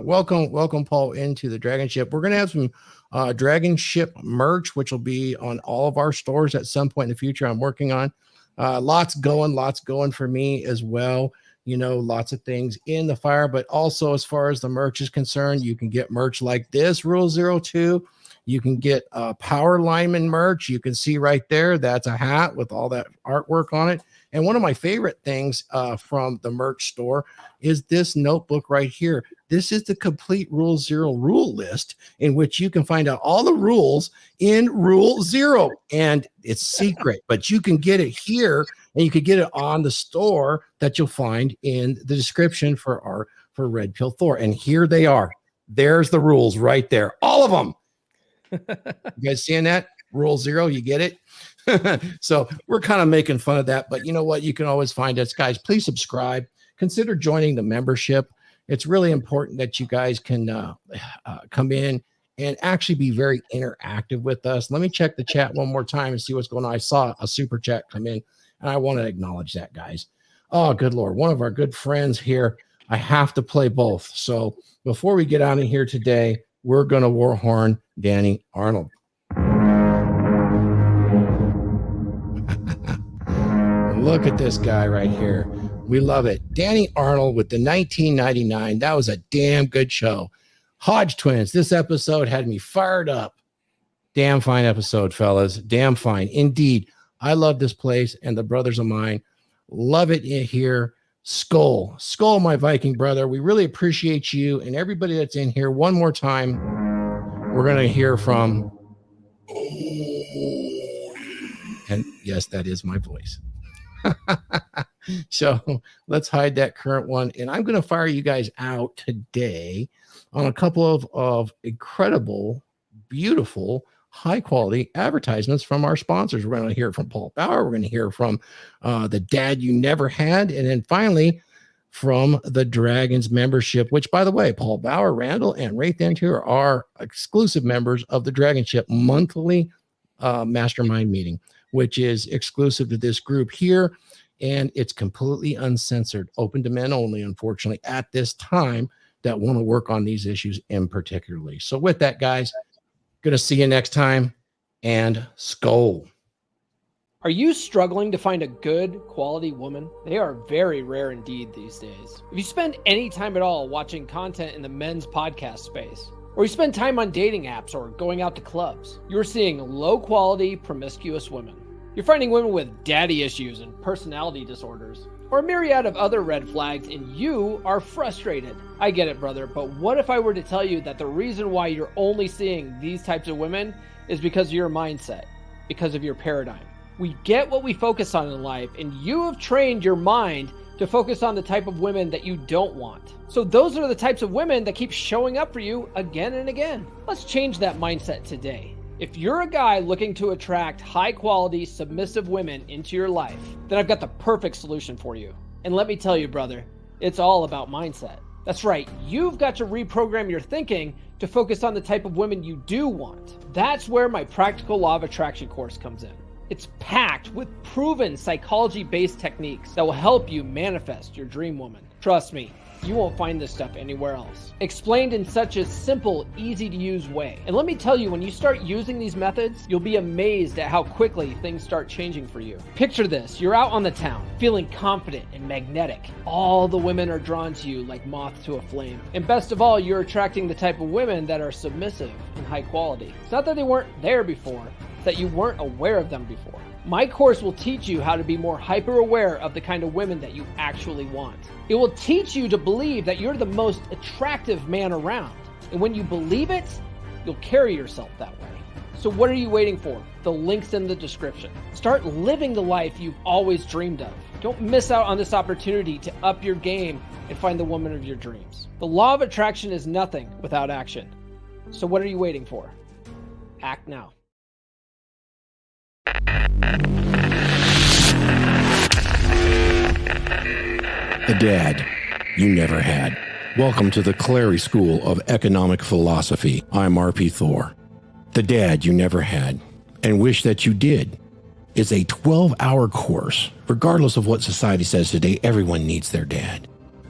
welcome Paul into the DragonShip. We're gonna have some DragonShip merch, which will be on all of our stores at some point in the future. I'm working on lots going for me as well. Lots of things in the fire, but also as far as the merch is concerned, you can get merch like this, Rule 02. You can get Power Lineman merch. You can see right there, that's a hat with all that artwork on it. And one of my favorite things from the merch store is this notebook right here. This is the complete Rule Zero rule list in which you can find out all the rules in Rule Zero. And it's secret, but you can get it here and you can get it on the store that you'll find in the description for Red Pill Thor. And here they are. There's the rules right there. All of them. You guys seeing that? Rule Zero, you get it? So we're kind of making fun of that, but you know what? You can always find us, guys. Please subscribe. Consider joining the membership. It's really important that you guys can come in and actually be very interactive with us. Let me check the chat one more time and see what's going on. I saw a super chat come in, and I want to acknowledge that, guys. Oh, good Lord. One of our good friends here. I have to play both. So before we get out of here today, we're going to Warhorn Danny Arnold. Look at this guy right here. We love it. Danny Arnold with the 1999. That was a damn good show. Hodge Twins. This episode had me fired up. Damn fine episode, fellas. Damn fine. Indeed. I love this place and the brothers of mine. Love it in here. Skull, my Viking brother. We really appreciate you and everybody that's in here. One more time, we're going to hear from. And yes, that is my voice. So let's hide that current one. And I'm going to fire you guys out today on a couple of incredible, beautiful, high quality advertisements from our sponsors. We're going to hear from Paul Bauer. We're going to hear from the Dad You Never Had. And then finally from the Dragons membership, which, by the way, Paul Bauer, Randall, and Ray Thantier are exclusive members of the DragonShip monthly mastermind meeting, which is exclusive to this group here. And it's completely uncensored, open to men only, unfortunately, at this time that want to work on these issues in particularly. So with that, guys, going to see you next time, and Skull. Are you struggling to find a good quality woman? They are very rare indeed these days. If you spend any time at all watching content in the men's podcast space, or you spend time on dating apps or going out to clubs, you're seeing low quality, promiscuous women. You're finding women with daddy issues and personality disorders, or a myriad of other red flags, and you are frustrated. I get it, brother, but what if I were to tell you that the reason why you're only seeing these types of women is because of your mindset, because of your paradigm? We get what we focus on in life, and you have trained your mind to focus on the type of women that you don't want. So those are the types of women that keep showing up for you again and again. Let's change that mindset today. If you're a guy looking to attract high-quality, submissive women into your life, then I've got the perfect solution for you. And let me tell you, brother, it's all about mindset. That's right, you've got to reprogram your thinking to focus on the type of women you do want. That's where my Practical Law of Attraction course comes in. It's packed with proven psychology-based techniques that will help you manifest your dream woman. Trust me, you won't find this stuff anywhere else. Explained in such a simple, easy-to-use way. And let me tell you, when you start using these methods, you'll be amazed at how quickly things start changing for you. Picture this, you're out on the town, feeling confident and magnetic. All the women are drawn to you like moths to a flame. And best of all, you're attracting the type of women that are submissive and high quality. It's not that they weren't there before, it's that you weren't aware of them before. My course will teach you how to be more hyper-aware of the kind of women that you actually want. It will teach you to believe that you're the most attractive man around. And when you believe it, you'll carry yourself that way. So what are you waiting for? The link's in the description. Start living the life you've always dreamed of. Don't miss out on this opportunity to up your game and find the woman of your dreams. The law of attraction is nothing without action. So what are you waiting for? Act now. The Dad You Never Had. Welcome to the Clary School of Economic Philosophy. I'm RP Thor. The Dad You Never Had and Wish That You Did is a 12-hour course. Regardless of what society says today, everyone needs their dad.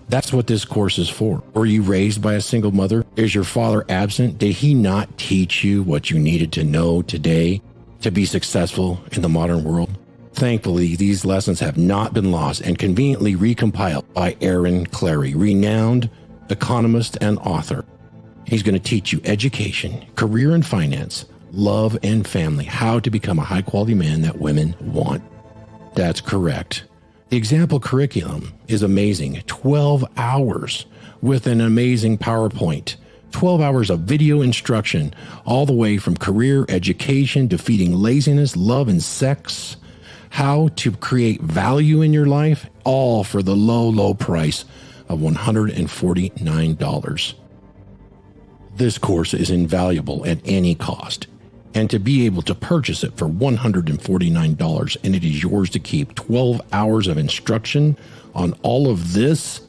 That's what this course is for. Were you raised by a single mother? Is your father absent? Did he not teach you what you needed to know today to be successful in the modern world? Thankfully, these lessons have not been lost and conveniently recompiled by Aaron Clary, renowned economist and author. He's going to teach you education, career and finance, love and family, how to become a high-quality man that women want. That's correct. The example curriculum is amazing. 12 hours with an amazing PowerPoint. 12 hours of video instruction, all the way from career education, defeating laziness, love, and sex, how to create value in your life, all for the low, low price of $149. This course is invaluable at any cost. And to be able to purchase it for $149, and it is yours to keep. 12 hours of instruction on all of this.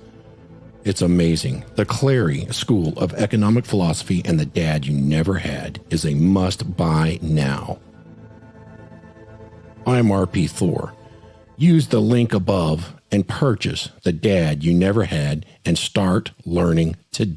It's amazing. The Clary School of Economic Philosophy and the Dad You Never Had is a must buy now. I'm RP Thor. Use the link above and purchase The Dad You Never Had and start learning today.